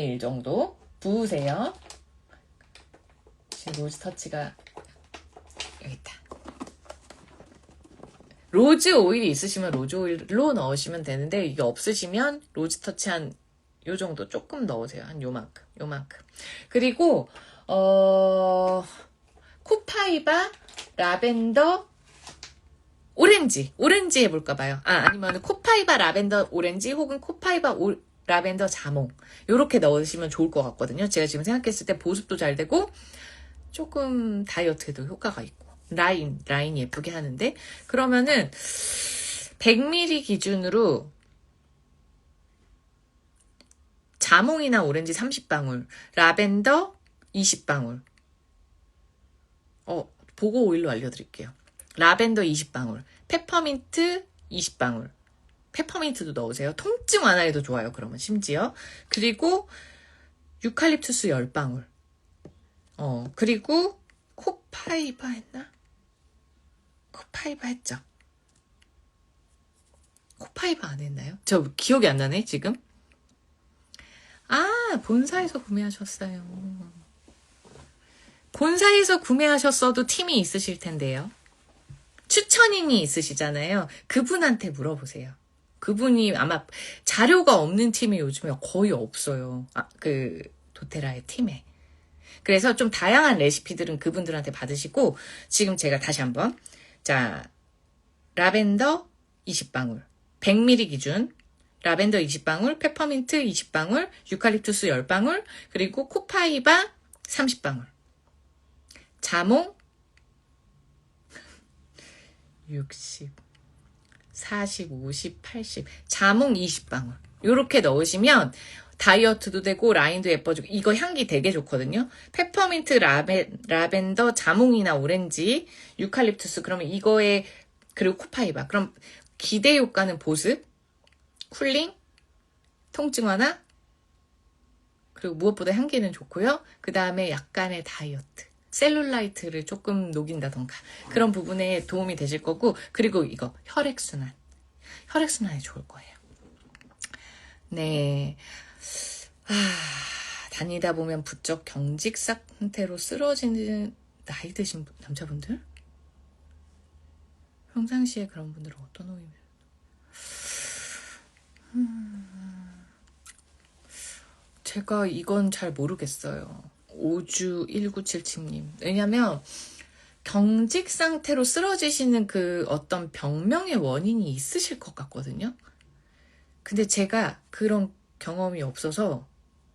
1 정도 부으세요. 지금 로즈터치가 여기 있다. 로즈 오일이 있으시면 로즈 오일로 넣으시면 되는데, 이게 없으시면 로즈터치 한 요 정도 조금 넣으세요. 한 요만큼. 그리고 코파이바 라벤더 오렌지 해볼까 봐요. 아니면 코파이바 라벤더 오렌지 혹은 코파이바 라벤더 자몽 요렇게 넣으시면 좋을 것 같거든요. 제가 지금 생각했을 때 보습도 잘 되고 조금 다이어트에도 효과가 있고 라인 예쁘게 하는데, 그러면은 100ml 기준으로 자몽이나 오렌지 30방울, 라벤더 20방울. 보고 오일로 알려드릴게요. 라벤더 20방울, 페퍼민트 20방울. 페퍼민트도 넣으세요. 통증 완화에도 좋아요. 그러면 심지어. 그리고 유칼립투스 10방울. 그리고 코파이바 했나? 코파이바 했죠. 코파이바 안 했나요? 저 기억이 안 나네 지금. 본사에서 구매하셨어요. 본사에서 구매하셨어도 팀이 있으실 텐데요. 추천인이 있으시잖아요. 그분한테 물어보세요. 그분이 아마 자료가 없는 팀이 요즘에 거의 없어요. 도테라의 팀에. 그래서 좀 다양한 레시피들은 그분들한테 받으시고, 지금 제가 다시 한번, 라벤더 20방울, 100ml 기준, 라벤더 20방울, 페퍼민트 20방울, 유칼립투스 10방울, 그리고 코파이바 30방울, 자몽 60, 40, 50, 80, 자몽 20방울 요렇게 넣으시면 다이어트도 되고 라인도 예뻐지고, 이거 향기 되게 좋거든요. 페퍼민트, 라벤더, 자몽이나 오렌지, 유칼립투스, 그러면 이거에, 그리고 코파이바. 그럼 기대 효과는 보습, 쿨링, 통증 완화, 그리고 무엇보다 향기는 좋고요. 그 다음에 약간의 다이어트. 셀룰라이트를 조금 녹인다던가 그런 부분에 도움이 되실 거고, 그리고 이거 혈액순환. 혈액순환에 좋을 거예요. 네. 다니다 보면 부쩍 경직 상태로 쓰러지는 나이 드신 남자분들? 평상시에 그런 분들은 어떤 의미? 제가 이건 잘 모르겠어요. 5주1977님. 왜냐면 경직 상태로 쓰러지시는 그 어떤 병명의 원인이 있으실 것 같거든요. 근데 제가 그런 경험이 없어서,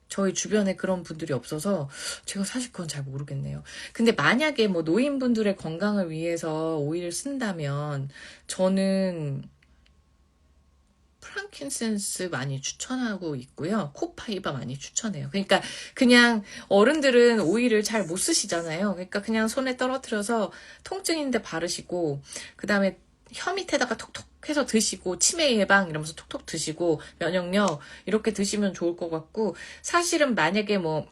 저희 주변에 그런 분들이 없어서 제가 사실 그건 잘 모르겠네요. 근데 만약에 뭐 노인분들의 건강을 위해서 오일을 쓴다면 저는 프랑킨센스 많이 추천하고 있고요. 코파이바 많이 추천해요. 그러니까 그냥 어른들은 오일을 잘 못 쓰시잖아요. 그러니까 그냥 손에 떨어뜨려서 통증인데 바르시고, 그 다음에 혀 밑에다가 톡톡 해서 드시고, 치매 예방 이러면서 톡톡 드시고, 면역력 이렇게 드시면 좋을 것 같고, 사실은 만약에 뭐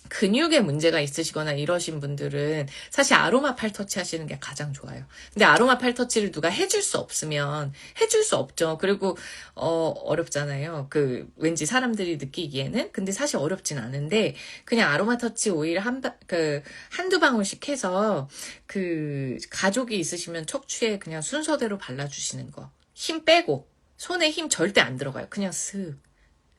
근육에 문제가 있으시거나 이러신 분들은 사실 아로마 팔터치 하시는 게 가장 좋아요. 근데 아로마 팔터치를 누가 해줄 수 없으면 해줄 수 없죠. 그리고 어렵잖아요. 그 왠지 사람들이 느끼기에는. 근데 사실 어렵진 않은데, 그냥 아로마 터치 오일 한두 방울씩 해서 그 가족이 있으시면 척추에 그냥 순서대로 발라주시는 거. 힘 빼고, 손에 힘 절대 안 들어가요. 그냥 슥.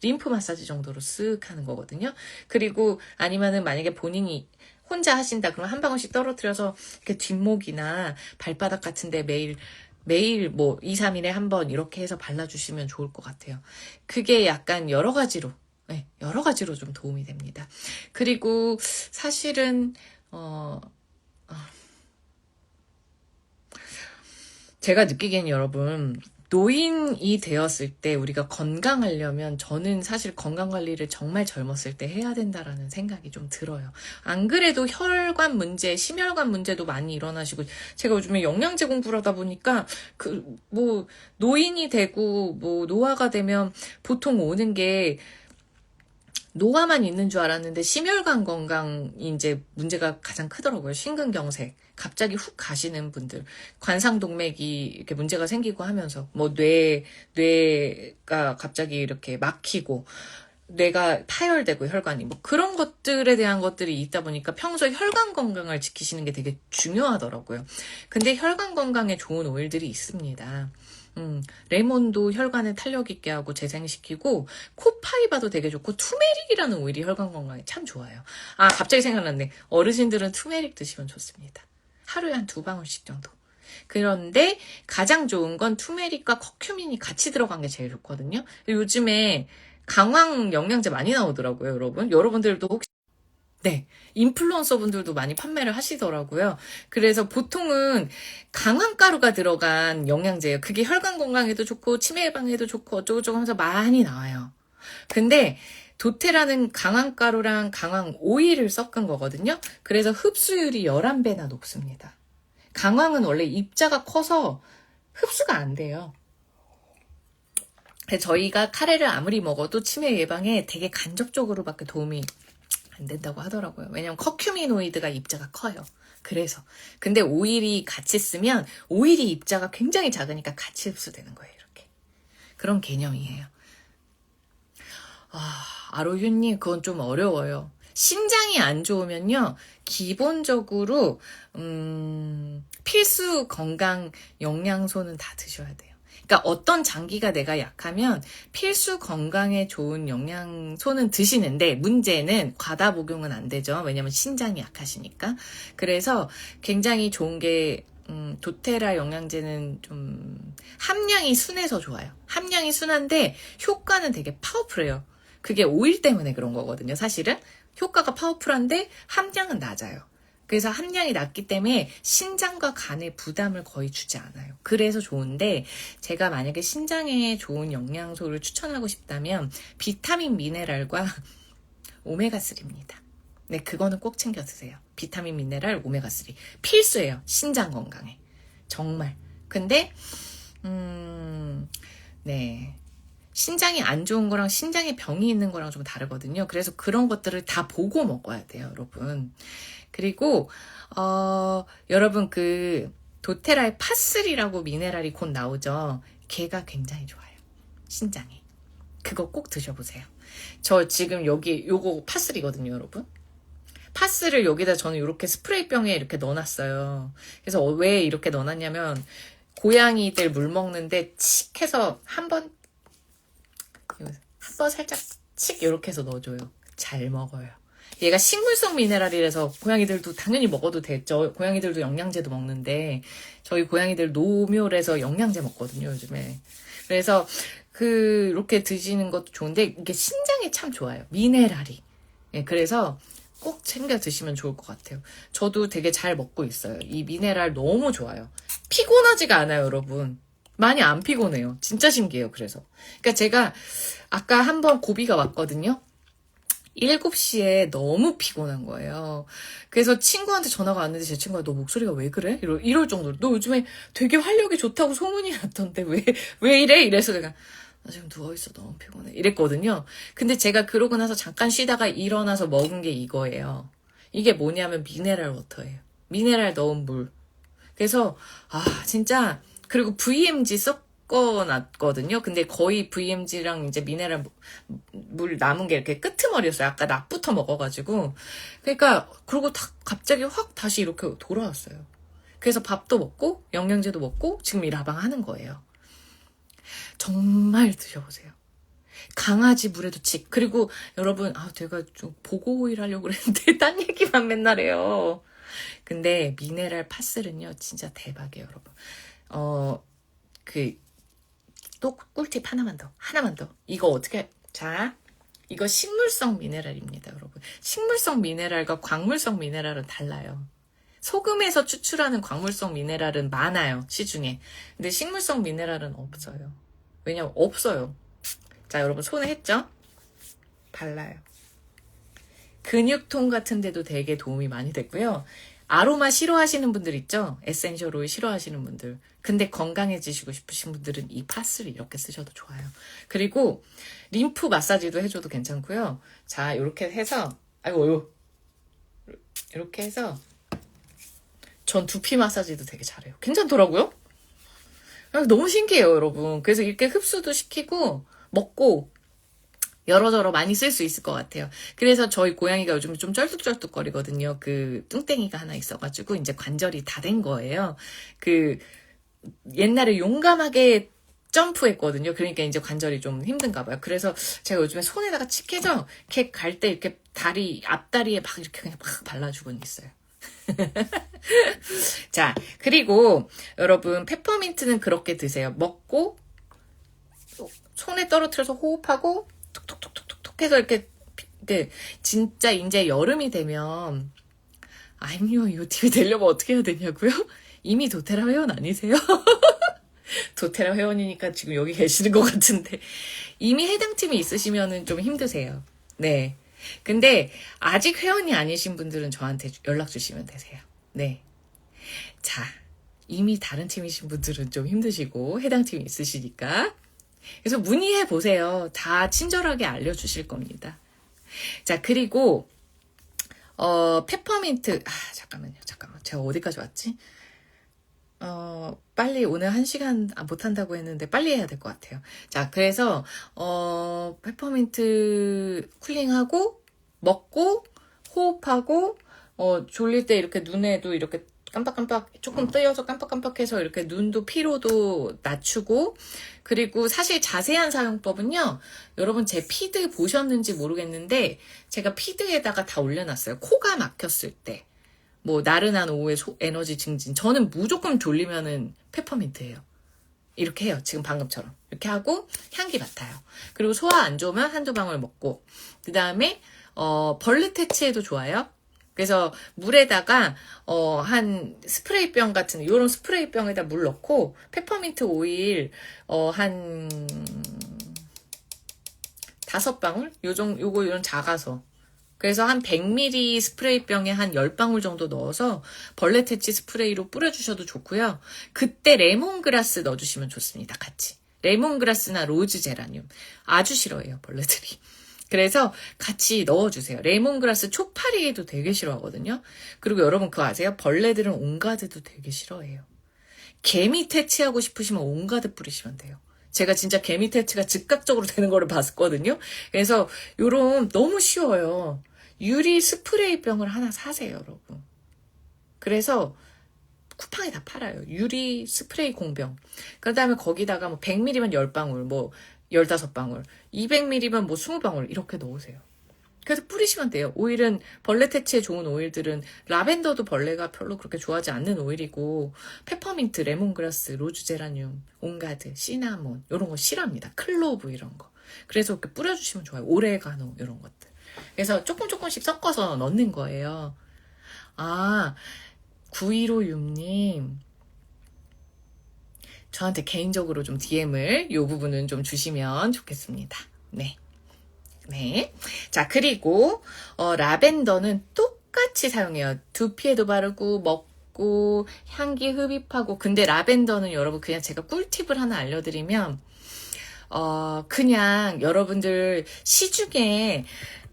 림프 마사지 정도로 쓱 하는 거거든요. 그리고 아니면은 만약에 본인이 혼자 하신다 그러면 한 방울씩 떨어뜨려서 이렇게 뒷목이나 발바닥 같은데 매일 뭐 2, 3일에 한 번 이렇게 해서 발라주시면 좋을 것 같아요. 그게 약간 여러 가지로 좀 도움이 됩니다. 그리고 사실은 제가 느끼기엔 여러분, 노인이 되었을 때 우리가 건강하려면 저는 사실 건강관리를 정말 젊었을 때 해야 된다라는 생각이 좀 들어요. 안 그래도 혈관 문제, 심혈관 문제도 많이 일어나시고, 제가 요즘에 영양제 공부를 하다 보니까 노인이 되고 노화가 되면 보통 오는 게, 노화만 있는 줄 알았는데 심혈관 건강이 이제 문제가 가장 크더라고요. 심근경색. 갑자기 훅 가시는 분들. 관상동맥이 이렇게 문제가 생기고 하면서, 뇌가 갑자기 이렇게 막히고, 뇌가 파열되고 혈관이 그런 것들에 대한 것들이 있다 보니까 평소에 혈관 건강을 지키시는 게 되게 중요하더라고요. 근데 혈관 건강에 좋은 오일들이 있습니다. 레몬도 혈관에 탄력 있게 하고 재생시키고, 코파이바도 되게 좋고, 투메릭이라는 오일이 혈관 건강에 참 좋아요. 갑자기 생각났네. 어르신들은 투메릭 드시면 좋습니다. 하루에 한 2방울씩 정도. 그런데 가장 좋은 건 투메릭과 커큐민이 같이 들어간 게 제일 좋거든요. 요즘에 강황 영양제 많이 나오더라고요, 여러분. 여러분들도 혹시 네, 인플루언서 분들도 많이 판매를 하시더라고요. 그래서 보통은 강황가루가 들어간 영양제예요. 그게 혈관 건강에도 좋고 치매 예방에도 좋고 어쩌고저쩌고 하면서 많이 나와요. 근데 도테라는 강황가루랑 강황 오일을 섞은 거거든요. 그래서 흡수율이 11배나 높습니다. 강황은 원래 입자가 커서 흡수가 안 돼요. 저희가 카레를 아무리 먹어도 치매 예방에 되게 간접적으로밖에 도움이 안 된다고 하더라고요. 왜냐면 커큐미노이드가 입자가 커요. 그래서. 근데 오일이 같이 쓰면 오일이 입자가 굉장히 작으니까 같이 흡수되는 거예요. 이렇게. 그런 개념이에요. 아로유님, 그건 좀 어려워요. 신장이 안 좋으면요, 기본적으로 필수 건강 영양소는 다 드셔야 돼요. 그러니까 어떤 장기가 내가 약하면 필수 건강에 좋은 영양소는 드시는데, 문제는 과다 복용은 안 되죠. 왜냐면 신장이 약하시니까. 그래서 굉장히 좋은 게 도테라 영양제는 좀 함량이 순해서 좋아요. 함량이 순한데 효과는 되게 파워풀해요. 그게 오일 때문에 그런 거거든요. 사실은 효과가 파워풀한데 함량은 낮아요. 그래서 함량이 낮기 때문에 신장과 간에 부담을 거의 주지 않아요. 그래서 좋은데, 제가 만약에 신장에 좋은 영양소를 추천하고 싶다면 비타민 미네랄과 오메가3입니다. 네, 그거는 꼭 챙겨 드세요. 비타민 미네랄 오메가3 필수예요. 신장 건강에. 정말. 근데 네, 신장이 안 좋은 거랑 신장에 병이 있는 거랑 좀 다르거든요. 그래서 그런 것들을 다 보고 먹어야 돼요, 여러분. 그리고 여러분 그 도테라의 파3라고 미네랄이 곧 나오죠. 걔가 굉장히 좋아요. 신장에. 그거 꼭 드셔보세요. 저 지금 여기 요거 파3거든요, 여러분. 파스를 여기다 저는 이렇게 스프레이병에 이렇게 넣어놨어요. 그래서 왜 이렇게 넣어놨냐면 고양이들 물 먹는데 칙 해서 한번 살짝 칙 이렇게 해서 넣어줘요. 잘 먹어요. 얘가 식물성 미네랄이라서 고양이들도 당연히 먹어도 되죠. 고양이들도 영양제도 먹는데 저희 고양이들 노묘래서 영양제 먹거든요, 요즘에. 그래서 이렇게 드시는 것도 좋은데 이게 신장에 참 좋아요. 미네랄이. 예, 그래서 꼭 챙겨 드시면 좋을 것 같아요. 저도 되게 잘 먹고 있어요. 이 미네랄 너무 좋아요. 피곤하지가 않아요, 여러분. 많이 안 피곤해요. 진짜 신기해요, 그래서. 그러니까 제가 아까 한번 고비가 왔거든요. 7시에 너무 피곤한 거예요. 그래서 친구한테 전화가 왔는데 제 친구가 너 목소리가 왜 그래? 이럴 정도로. 너 요즘에 되게 활력이 좋다고 소문이 났던데 왜 이래? 이래서 내가 나 지금 누워있어. 너무 피곤해. 이랬거든요. 근데 제가 그러고 나서 잠깐 쉬다가 일어나서 먹은 게 이거예요. 이게 뭐냐면 미네랄 워터예요. 미네랄 넣은 물. 그래서 진짜 그리고 VMG 섞어놨거든요. 근데 거의 VMG랑 이제 미네랄 물 남은 게 이렇게 끄트머리였어요. 아까 낮부터 먹어가지고. 그러니까 그리고 갑자기 확 다시 이렇게 돌아왔어요. 그래서 밥도 먹고 영양제도 먹고 지금 이 라방 하는 거예요. 정말 드셔보세요. 강아지 물에도 칙. 그리고 여러분 제가 좀 보고 오일 하려고 그랬는데 딴 얘기만 맨날 해요. 근데 미네랄 파스는요 진짜 대박이에요, 여러분. 또 꿀팁 하나만 더. 이거 이거 식물성 미네랄입니다, 여러분. 식물성 미네랄과 광물성 미네랄은 달라요. 소금에서 추출하는 광물성 미네랄은 많아요, 시중에. 근데 식물성 미네랄은 없어요. 왜냐면 없어요. 자, 여러분 손에 했죠? 발라요. 근육통 같은 데도 되게 도움이 많이 됐고요. 아로마 싫어하시는 분들 있죠? 에센셜 오일 싫어하시는 분들. 근데 건강해지시고 싶으신 분들은 이 파스를 이렇게 쓰셔도 좋아요. 그리고 림프 마사지도 해줘도 괜찮고요. 자, 이렇게 해서 이렇게 해서 전 두피 마사지도 되게 잘해요. 괜찮더라고요. 너무 신기해요, 여러분. 그래서 이렇게 흡수도 시키고 먹고 여러저러 많이 쓸 수 있을 것 같아요. 그래서 저희 고양이가 요즘 좀 쩔뚝쩔뚝거리거든요. 그 뚱땡이가 하나 있어가지고 이제 관절이 다 된 거예요. 옛날에 용감하게 점프했거든요. 그러니까 이제 관절이 좀 힘든가 봐요. 그래서 제가 요즘에 손에다가 칙해서 이렇게 갈 때 이렇게 앞다리에 막 이렇게 그냥 막 발라주곤 있어요. 자, 그리고 여러분 페퍼민트는 그렇게 드세요. 먹고 손에 떨어뜨려서 호흡하고 톡톡톡톡톡 해서 이렇게 진짜 이제 여름이 되면 아임요 이 팀이 되려면 어떻게 해야 되냐고요? 이미 도테라 회원 아니세요? 도테라 회원이니까 지금 여기 계시는 것 같은데 이미 해당 팀이 있으시면은 좀 힘드세요. 네. 근데 아직 회원이 아니신 분들은 저한테 연락 주시면 되세요. 네. 자, 이미 다른 팀이신 분들은 좀 힘드시고 해당 팀이 있으시니까 그래서 문의해 보세요. 다 친절하게 알려주실 겁니다. 자, 그리고 페퍼민트 잠깐만요. 제가 어디까지 왔지? 빨리 오늘 1시간 못한다고 했는데 빨리 해야 될 것 같아요. 자, 그래서 페퍼민트 쿨링하고 먹고 호흡하고 졸릴 때 이렇게 눈에도 이렇게 깜빡깜빡 조금 뜨여서 깜빡깜빡해서 이렇게 눈도 피로도 낮추고 그리고 사실 자세한 사용법은요. 여러분 제 피드 보셨는지 모르겠는데 제가 피드에다가 다 올려놨어요. 코가 막혔을 때 뭐 나른한 오후에 에너지 증진 저는 무조건 졸리면은 페퍼민트예요. 이렇게 해요. 지금 방금처럼 이렇게 하고 향기 맡아요. 그리고 소화 안 좋으면 한두 방울 먹고 그 다음에 벌레 퇴치에도 좋아요. 그래서 물에다가 한 스프레이병 같은 이런 스프레이병에다 물 넣고 페퍼민트 오일 한 5방울 요거 이런 작아서 그래서 한 100ml 스프레이병에 한 10방울 정도 넣어서 벌레 퇴치 스프레이로 뿌려주셔도 좋고요. 그때 레몬그라스 넣어주시면 좋습니다. 같이. 레몬그라스나 로즈 제라늄. 아주 싫어해요, 벌레들이. 그래서 같이 넣어주세요. 레몬그라스 초파리에도 되게 싫어하거든요. 그리고 여러분 그거 아세요? 벌레들은 온가드도 되게 싫어해요. 개미 퇴치하고 싶으시면 온가드 뿌리시면 돼요. 제가 진짜 개미 퇴치가 즉각적으로 되는 거를 봤거든요. 그래서 요런 너무 쉬워요. 유리 스프레이 병을 하나 사세요, 여러분. 그래서 쿠팡에 다 팔아요. 유리 스프레이 공병. 그 다음에 거기다가 뭐 100ml면 10방울, 뭐 15방울, 200ml면 뭐 20방울 이렇게 넣으세요. 그래서 뿌리시면 돼요. 오일은 벌레 퇴치에 좋은 오일들은 라벤더도 벌레가 별로 그렇게 좋아하지 않는 오일이고 페퍼민트, 레몬그라스, 로즈 제라늄, 온가드, 시나몬 이런 거 싫어합니다. 클로브 이런 거. 그래서 이렇게 뿌려주시면 좋아요. 오레가노 이런 것들. 그래서 조금씩 섞어서 넣는 거예요. 아, 9156님. 저한테 개인적으로 좀 DM을 요 부분은 좀 주시면 좋겠습니다. 네. 네. 자, 그리고, 라벤더는 똑같이 사용해요. 두피에도 바르고, 먹고, 향기 흡입하고. 근데 라벤더는 여러분 그냥 제가 꿀팁을 하나 알려드리면, 그냥 여러분들 시중에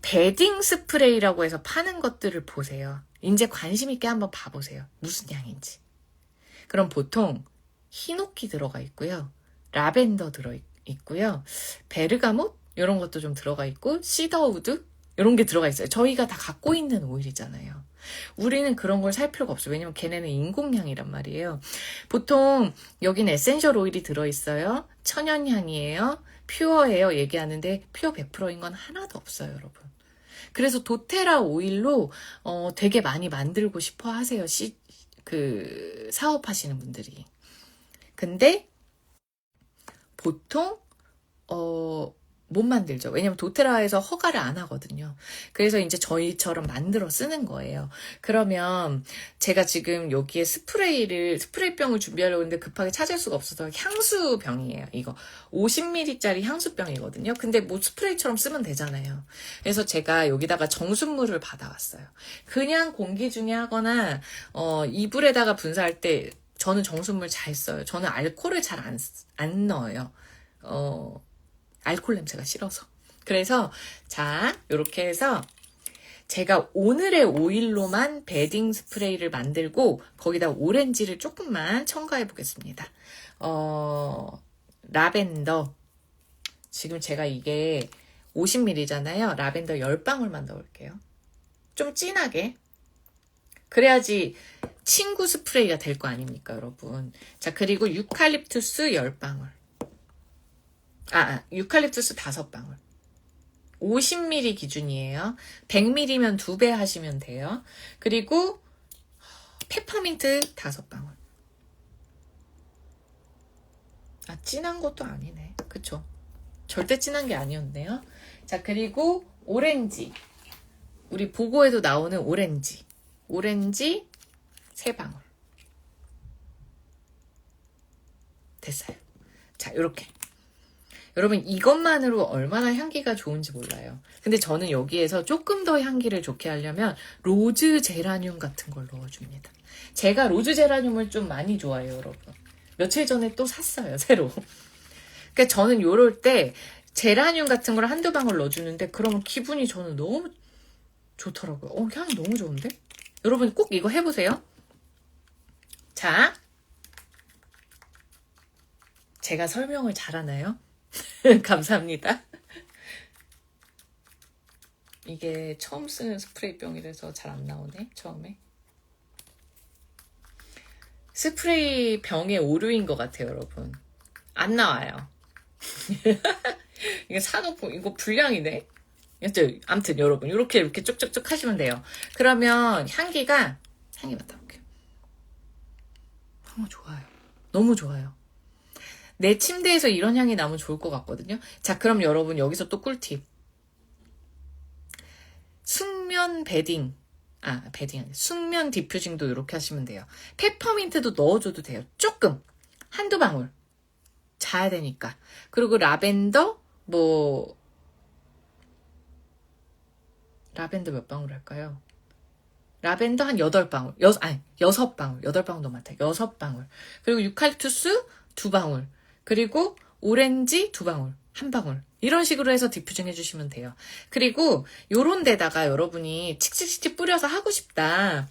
베딩 스프레이라고 해서 파는 것들을 보세요. 이제 관심 있게 한번 봐보세요. 무슨 향인지. 그럼 보통 히노키 들어가 있고요. 라벤더 들어있고요. 베르가못 이런 것도 좀 들어가 있고 시더우드 이런 게 들어가 있어요. 저희가 다 갖고 있는 오일이잖아요. 우리는 그런 걸 살 필요가 없어요. 왜냐면 걔네는 인공향이란 말이에요. 보통 여기는 에센셜 오일이 들어있어요. 천연향이에요. 퓨어예요. 얘기하는데 퓨어 100%인 건 하나도 없어요, 여러분. 그래서 도테라 오일로 되게 많이 만들고 싶어 하세요. 사업하시는 분들이. 근데 보통 못 만들죠. 왜냐면 도테라에서 허가를 안 하거든요. 그래서 이제 저희처럼 만들어 쓰는 거예요. 그러면 제가 지금 여기에 스프레이병을 준비하려고 했는데 급하게 찾을 수가 없어서 향수병이에요. 이거 50ml짜리 향수병이거든요. 근데 뭐 스프레이처럼 쓰면 되잖아요. 그래서 제가 여기다가 정수물을 받아왔어요. 그냥 공기 중에 하거나 이불에다가 분사할 때 저는 정수물 잘 써요. 저는 알코올을 잘 안 넣어요. 알코올 냄새가 싫어서. 그래서 자, 요렇게 해서 제가 오늘의 오일로만 베딩 스프레이를 만들고 거기다 오렌지를 조금만 첨가해 보겠습니다. 라벤더. 지금 제가 이게 50ml잖아요. 라벤더 10방울만 넣을게요. 좀 진하게. 그래야지 친구 스프레이가 될 거 아닙니까, 여러분. 자, 그리고 유칼립투스 10방울. 유칼립투스 5방울. 50ml 기준이에요. 100ml면 2배 하시면 돼요. 그리고 페퍼민트 5방울. 진한 것도 아니네. 그쵸? 절대 진한 게 아니었네요. 자, 그리고 오렌지. 우리 보고에도 나오는 오렌지 3방울. 됐어요. 자, 요렇게. 여러분 이것만으로 얼마나 향기가 좋은지 몰라요. 근데 저는 여기에서 조금 더 향기를 좋게 하려면 로즈 제라늄 같은 걸 넣어줍니다. 제가 로즈 제라늄을 좀 많이 좋아해요, 여러분. 며칠 전에 또 샀어요, 새로. 그러니까 저는 요럴 때 제라늄 같은 걸 한두 방울 넣어주는데 그러면 기분이 저는 너무 좋더라고요. 향이 너무 좋은데? 여러분 꼭 이거 해보세요. 자, 제가 설명을 잘하나요? 감사합니다. 이게 처음 쓰는 스프레이병이라서 잘 안 나오네, 처음에. 스프레이 병의 오류인 것 같아요, 여러분. 안 나와요. 이게 사놓고, 이거 불량이네? 아무튼 여러분, 이렇게 쭉쭉쭉 하시면 돼요. 그러면 향기 맡아볼게요. 좋아요. 너무 좋아요. 내 침대에서 이런 향이 나면 좋을 것 같거든요. 자, 그럼 여러분 여기서 또 꿀팁. 숙면 베딩. 베딩 아니에요. 숙면 디퓨징도 이렇게 하시면 돼요. 페퍼민트도 넣어줘도 돼요. 조금. 한두 방울. 자야 되니까. 그리고 라벤더 라벤더 몇 방울 할까요? 라벤더 한 8방울. 6방울. 8방울 너무 많다. 6방울. 그리고 유칼립투스 2방울. 그리고 오렌지 2방울, 1방울 이런 식으로 해서 디퓨징 해주시면 돼요. 그리고 요런 데다가 여러분이 칙칙칙 뿌려서 하고 싶다.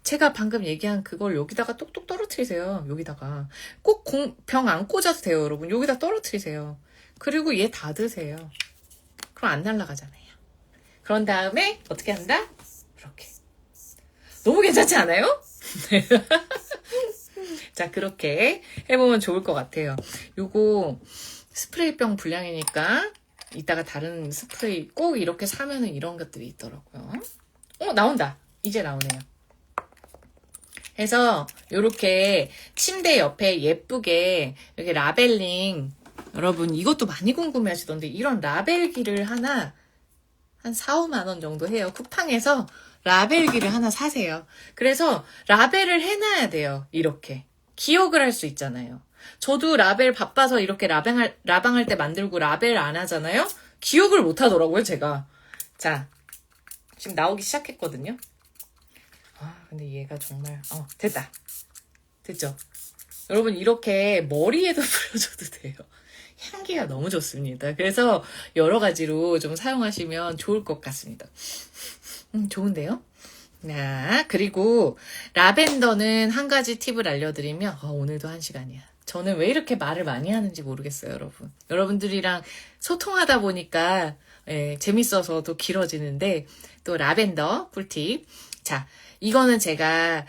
제가 방금 얘기한 그걸 여기다가 똑똑 떨어뜨리세요. 여기다가. 꼭 병 안 꽂아도 돼요, 여러분. 여기다 떨어뜨리세요. 그리고 얘 다 드세요. 그럼 안 날아가잖아요. 그런 다음에 어떻게 한다? 이렇게. 너무 괜찮지 않아요? 자, 그렇게 해보면 좋을 것 같아요. 요거 스프레이병 분량이니까 이따가 다른 스프레이 꼭 이렇게 사면은 이런 것들이 있더라고요. 나온다. 이제 나오네요. 해서 요렇게 침대 옆에 예쁘게 이렇게 라벨링, 여러분 이것도 많이 궁금해 하시던데 이런 라벨기를 하나 한 4, 5만 원 정도 해요. 쿠팡에서 라벨기를 하나 사세요. 그래서 라벨을 해놔야 돼요. 이렇게. 기억을 할 수 있잖아요. 저도 라벨 바빠서 이렇게 라방할 때 만들고 라벨 안 하잖아요. 기억을 못 하더라고요, 제가. 자, 지금 나오기 시작했거든요. 근데 얘가 정말 됐다. 됐죠? 여러분 이렇게 머리에도 뿌려줘도 돼요. 향기가 너무 좋습니다. 그래서 여러 가지로 좀 사용하시면 좋을 것 같습니다. 좋은데요? 그리고 라벤더는 한 가지 팁을 알려드리면 오늘도 1시간이야. 저는 왜 이렇게 말을 많이 하는지 모르겠어요, 여러분. 여러분들이랑 소통하다 보니까 재밌어서 또 길어지는데 또 라벤더 꿀팁. 자, 이거는 제가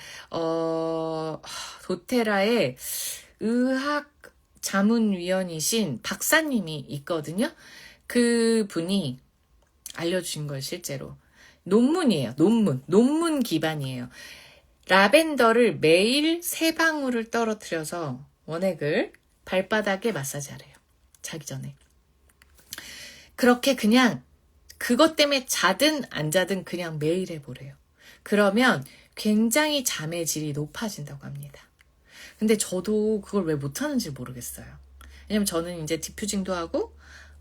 도테라의 의학 자문위원이신 박사님이 있거든요. 그 분이 알려주신 걸 실제로. 논문이에요. 논문 기반이에요. 라벤더를 매일 3방울을 떨어뜨려서 원액을 발바닥에 마사지하래요. 자기 전에. 그렇게 그냥 그것 때문에 자든 안 자든 그냥 매일 해보래요. 그러면 굉장히 잠의 질이 높아진다고 합니다. 근데 저도 그걸 왜 못하는지 모르겠어요. 왜냐면 저는 이제 디퓨징도 하고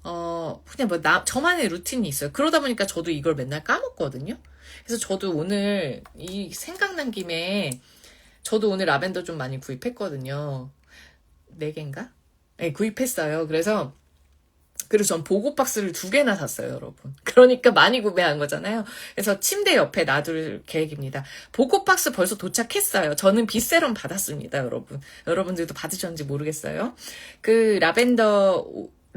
그냥 저만의 루틴이 있어요. 그러다 보니까 저도 이걸 맨날 까먹거든요. 그래서 저도 오늘 생각난 김에 저도 오늘 라벤더 좀 많이 구입했거든요. 4개인가? 네, 구입했어요. 그래서 전 보고 박스를 2개나 샀어요, 여러분. 그러니까 많이 구매한 거잖아요. 그래서 침대 옆에 놔둘 계획입니다. 보고 박스 벌써 도착했어요. 저는 빗세럼 받았습니다, 여러분. 여러분들도 받으셨는지 모르겠어요. 그 라벤더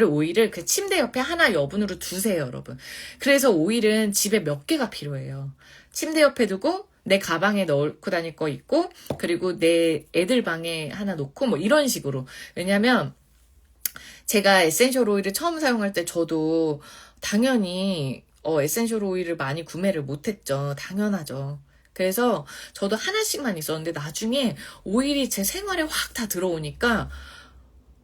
오일을 그 침대 옆에 하나 여분으로 두세요, 여러분. 그래서 오일은 집에 몇 개가 필요해요. 침대 옆에 두고 내 가방에 넣고 다닐 거 있고, 그리고 내 애들 방에 하나 놓고 뭐 이런 식으로. 왜냐면 제가 에센셜 오일을 처음 사용할 때 저도 당연히 에센셜 오일을 많이 구매를 못했죠. 당연하죠. 그래서 저도 하나씩만 있었는데 나중에 오일이 제 생활에 확 다 들어오니까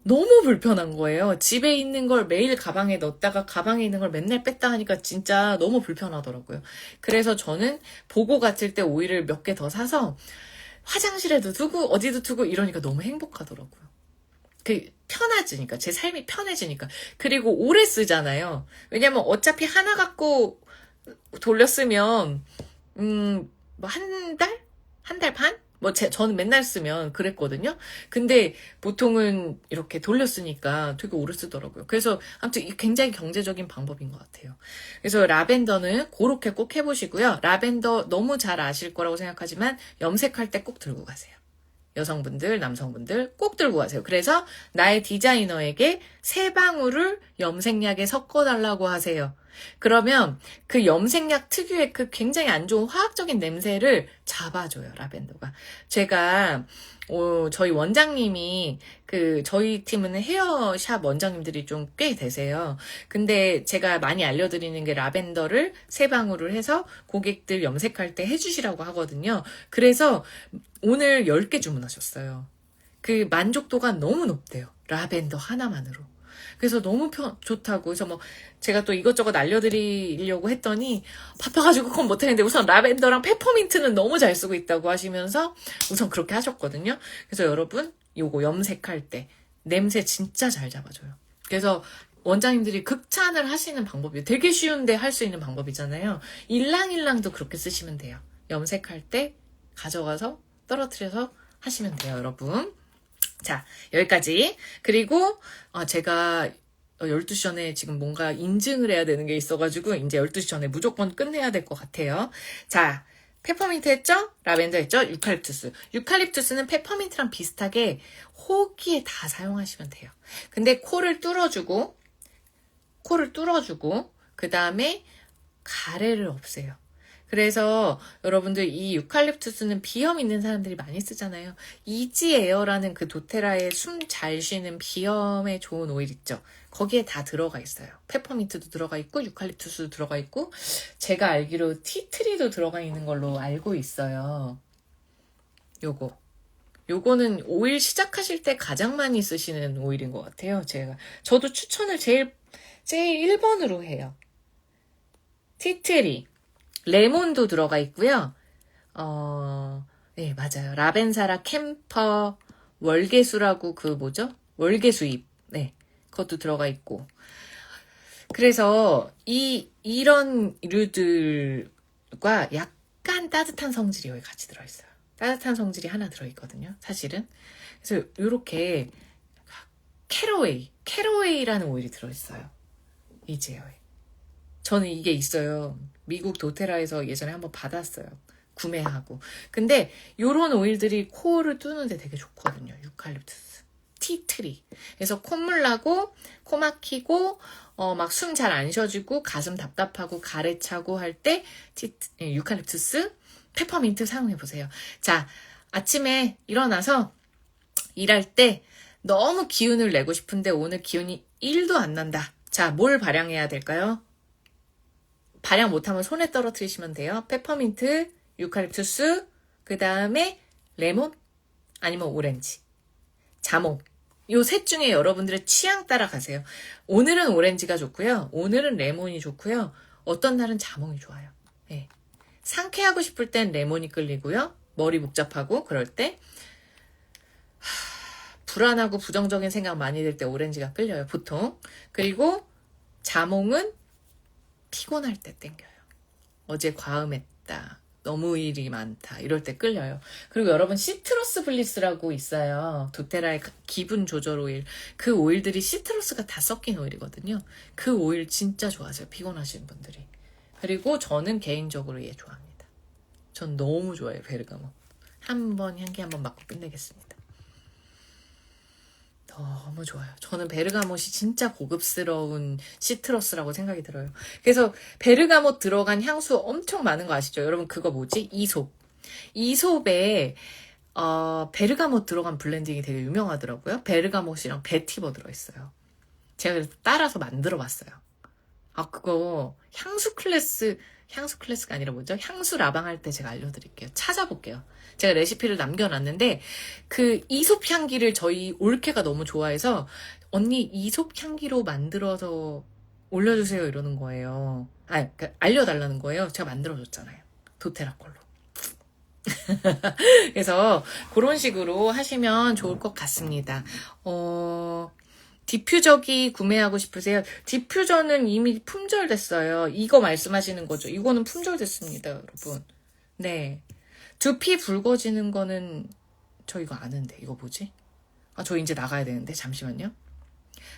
너무 불편한 거예요. 집에 있는 걸 매일 가방에 넣었다가 가방에 있는 걸 맨날 뺐다 하니까 진짜 너무 불편하더라고요. 그래서 저는 보고 갔을 때 오일을 몇 개 더 사서 화장실에도 두고 어디도 두고 이러니까 너무 행복하더라고요. 편해지니까, 제 삶이 편해지니까. 그리고 오래 쓰잖아요. 왜냐면 어차피 하나 갖고 돌렸으면 뭐 한 달? 한 달 반? 저는 맨날 쓰면 그랬거든요. 근데 보통은 이렇게 돌렸으니까 되게 오래 쓰더라고요. 그래서 아무튼 굉장히 경제적인 방법인 것 같아요. 그래서 라벤더는 그렇게 꼭 해보시고요. 라벤더 너무 잘 아실 거라고 생각하지만 염색할 때 꼭 들고 가세요. 여성분들, 남성분들 꼭 들고 가세요. 그래서 나의 디자이너에게 3방울을 염색약에 섞어달라고 하세요. 그러면 그 염색약 특유의 그 굉장히 안 좋은 화학적인 냄새를 잡아줘요, 라벤더가. 제가 저희 원장님이 저희 팀은 헤어샵 원장님들이 좀 꽤 되세요. 근데 제가 많이 알려드리는 게 라벤더를 3방울을 해서 고객들 염색할 때 해주시라고 하거든요. 그래서 오늘 10개 주문하셨어요. 그 만족도가 너무 높대요. 라벤더 하나만으로. 그래서 너무 좋다고. 그래서 제가 또 이것저것 알려드리려고 했더니 바빠가지고 그건 못했는데 우선 라벤더랑 페퍼민트는 너무 잘 쓰고 있다고 하시면서 우선 그렇게 하셨거든요. 그래서 여러분 요거 염색할 때 냄새 진짜 잘 잡아줘요. 그래서 원장님들이 극찬을 하시는 방법이에요. 되게 쉬운데 할 수 있는 방법이잖아요. 일랑일랑도 그렇게 쓰시면 돼요. 염색할 때 가져가서 떨어뜨려서 하시면 돼요, 여러분. 자, 여기까지. 그리고 제가 12시 전에 지금 뭔가 인증을 해야 되는 게 있어가지고 이제 12시 전에 무조건 끝내야 될 것 같아요. 자, 페퍼민트 했죠? 라벤더 했죠? 유칼립투스. 유칼립투스는 페퍼민트랑 비슷하게 호기에 다 사용하시면 돼요. 근데 코를 뚫어주고 그 다음에 가래를 없애요. 그래서 여러분들 이 유칼립투스는 비염 있는 사람들이 많이 쓰잖아요. 이지에어라는 그 도테라의 숨 잘 쉬는 비염에 좋은 오일 있죠. 거기에 다 들어가 있어요. 페퍼민트도 들어가 있고 유칼립투스도 들어가 있고 제가 알기로 티트리도 들어가 있는 걸로 알고 있어요. 요거는 오일 시작하실 때 가장 많이 쓰시는 오일인 것 같아요. 저도 추천을 제일 1번으로 해요. 티트리. 레몬도 들어가 있고요. 네, 맞아요. 라벤사라 캠퍼 월계수라고 월계수잎. 네, 그것도 들어가 있고. 그래서 이런 류들과 약간 따뜻한 성질이 여기 같이 들어있어요. 따뜻한 성질이 하나 들어있거든요. 사실은. 그래서 이렇게 캐러웨이라는 오일이 들어있어요. 이제어에. 저는 이게 있어요. 미국 도테라에서 예전에 한번 받았어요. 구매하고. 근데 요런 오일들이 코를 뚫는데 되게 좋거든요. 유칼립투스. 티트리. 그래서 콧물 나고 코 막히고 막 숨 잘 안 쉬어지고 가슴 답답하고 가래 차고 할 때 유칼립투스, 페퍼민트 사용해 보세요. 자, 아침에 일어나서 일할 때 너무 기운을 내고 싶은데 오늘 기운이 1도 안 난다. 자, 뭘 발향해야 될까요? 발향 못하면 손에 떨어뜨리시면 돼요. 페퍼민트, 유칼립투스, 그 다음에 레몬, 아니면 오렌지, 자몽. 요 셋 중에 여러분들의 취향 따라 가세요. 오늘은 오렌지가 좋고요. 오늘은 레몬이 좋고요. 어떤 날은 자몽이 좋아요. 네. 상쾌하고 싶을 땐 레몬이 끌리고요. 머리 복잡하고 그럴 때 불안하고 부정적인 생각 많이 들 때 오렌지가 끌려요. 보통. 그리고 자몽은 피곤할 때 땡겨요. 어제 과음했다. 너무 일이 많다. 이럴 때 끌려요. 그리고 여러분 시트러스 블리스라고 있어요. 도테라의 기분 조절 오일. 그 오일들이 시트러스가 다 섞인 오일이거든요. 그 오일 진짜 좋아하세요. 피곤하신 분들이. 그리고 저는 개인적으로 얘 좋아합니다. 전 너무 좋아해요. 베르가못. 향기 한번 맡고 끝내겠습니다. 너무 좋아요. 저는 베르가못이 진짜 고급스러운 시트러스라고 생각이 들어요. 그래서 베르가못 들어간 향수 엄청 많은 거 아시죠? 여러분 그거 뭐지? 이솝. 이솝에 베르가못 들어간 블렌딩이 되게 유명하더라고요. 베르가못이랑 베티버 들어있어요. 제가 그래서 따라서 만들어 봤어요. 그거 향수 클래스가 아니라 뭐죠? 향수 라방 할 때 제가 알려드릴게요. 찾아볼게요. 제가 레시피를 남겨놨는데 그 이솝 향기를 저희 올케가 너무 좋아해서 언니 이솝 향기로 만들어서 올려주세요 이러는 거예요. 그러니까 알려달라는 거예요. 제가 만들어줬잖아요. 도테라 걸로. 그래서 그런 식으로 하시면 좋을 것 같습니다. 디퓨저기 구매하고 싶으세요? 디퓨저는 이미 품절됐어요. 이거 말씀하시는 거죠. 이거는 품절됐습니다, 여러분. 네. 두피 붉어지는 거는 저 이거 아는데. 이거 뭐지? 저 이제 나가야 되는데. 잠시만요.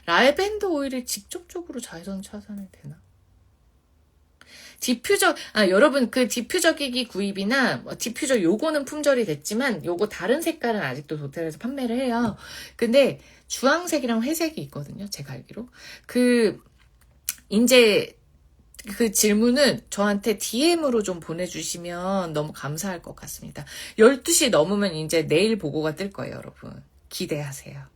라벤더 오일을 직접적으로 자외선 차단이 되나? 여러분 그 디퓨저기기 구입이나 디퓨저 요거는 품절이 됐지만 요거 다른 색깔은 아직도 도테라에서 판매를 해요. 근데 주황색이랑 회색이 있거든요. 제가 알기로. 이제 그 질문은 저한테 DM으로 좀 보내주시면 너무 감사할 것 같습니다. 12시 넘으면 이제 내일 보고가 뜰 거예요, 여러분. 기대하세요.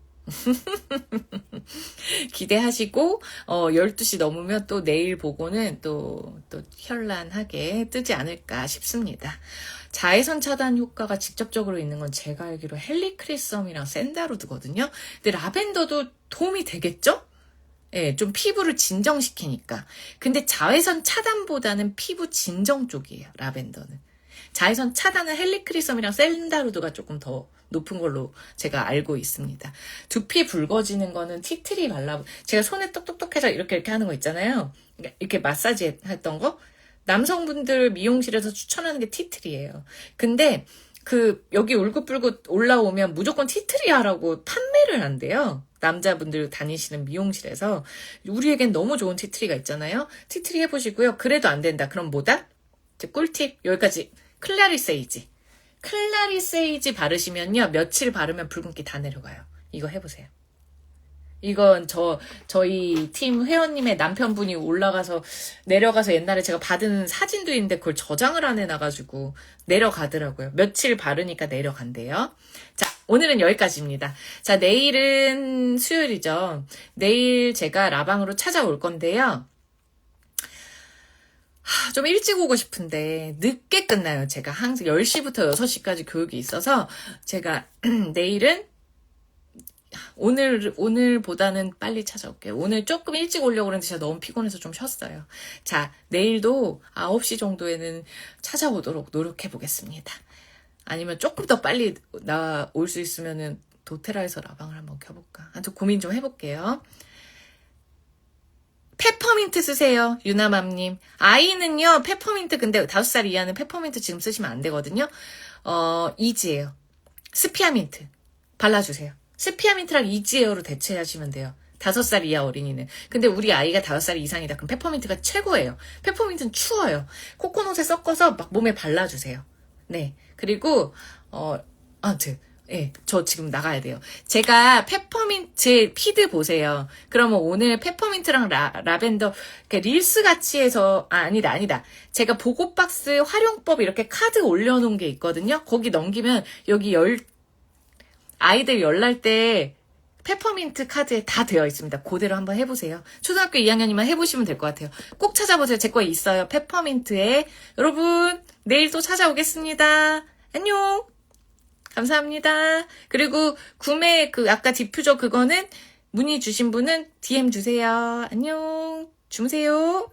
기대하시고 12시 넘으면 또 내일 보고는 또 현란하게 뜨지 않을까 싶습니다. 자외선 차단 효과가 직접적으로 있는 건 제가 알기로 헬리크리썸이랑 샌다루드거든요. 근데 라벤더도 도움이 되겠죠? 예, 좀 피부를 진정시키니까. 근데 자외선 차단보다는 피부 진정 쪽이에요, 라벤더는. 자외선 차단은 헬리크리썸이랑 샌다루드가 조금 더 높은 걸로 제가 알고 있습니다. 두피 붉어지는 거는 티트리 제가 손에 똑똑똑해서 이렇게 하는 거 있잖아요. 이렇게 마사지 했던 거. 남성분들 미용실에서 추천하는 게 티트리예요. 근데 여기 울긋불긋 올라오면 무조건 티트리 하라고 판매를 한대요. 남자분들 다니시는 미용실에서. 우리에겐 너무 좋은 티트리가 있잖아요. 티트리 해보시고요. 그래도 안 된다. 그럼 뭐다? 꿀팁. 여기까지. 클라리세이지. 클라리세이지 바르시면요. 며칠 바르면 붉은기 다 내려가요. 이거 해보세요. 이건 저희 팀 회원님의 남편분이 내려가서 옛날에 제가 받은 사진도 있는데 그걸 저장을 안 해놔가지고 내려가더라고요. 며칠 바르니까 내려간대요. 자, 오늘은 여기까지입니다. 자, 내일은 수요일이죠. 내일 제가 라방으로 찾아올 건데요. 좀 일찍 오고 싶은데 늦게 끝나요. 제가 항상 10시부터 6시까지 교육이 있어서 제가 내일은 오늘보다는 빨리 찾아올게요. 오늘 조금 일찍 오려고 그랬는데 제가 너무 피곤해서 좀 쉬었어요. 자, 내일도 9시 정도에는 찾아오도록 노력해 보겠습니다. 아니면 조금 더 빨리 올 수 있으면은 도테라에서 라방을 한번 켜볼까. 아무튼 고민 좀 해볼게요. 페퍼민트 쓰세요. 유나맘님. 아이는요, 페퍼민트 근데 5살 이하는 페퍼민트 지금 쓰시면 안 되거든요. 이지예요. 스피아민트 발라주세요. 스피아민트랑 이지에어로 대체하시면 돼요. 5살 이하 어린이는. 근데 우리 아이가 5살 이상이다. 그럼 페퍼민트가 최고예요. 페퍼민트는 추워요. 코코넛에 섞어서 막 몸에 발라주세요. 네. 그리고, 저 지금 나가야 돼요. 제가 페퍼민트 피드 보세요. 그러면 오늘 페퍼민트랑 라벤더, 릴스 같이 해서, 아니다. 제가 보고박스 활용법 이렇게 카드 올려놓은 게 있거든요. 거기 넘기면 여기 아이들 열날 때 페퍼민트 카드에 다 되어 있습니다. 그대로 한번 해보세요. 초등학교 2학년이면 해보시면 될 것 같아요. 꼭 찾아보세요. 제 거에 있어요. 페퍼민트에. 여러분, 내일 또 찾아오겠습니다. 안녕. 감사합니다. 그리고 구매 아까 디퓨저 그거는 문의 주신 분은 DM 주세요. 안녕. 주무세요.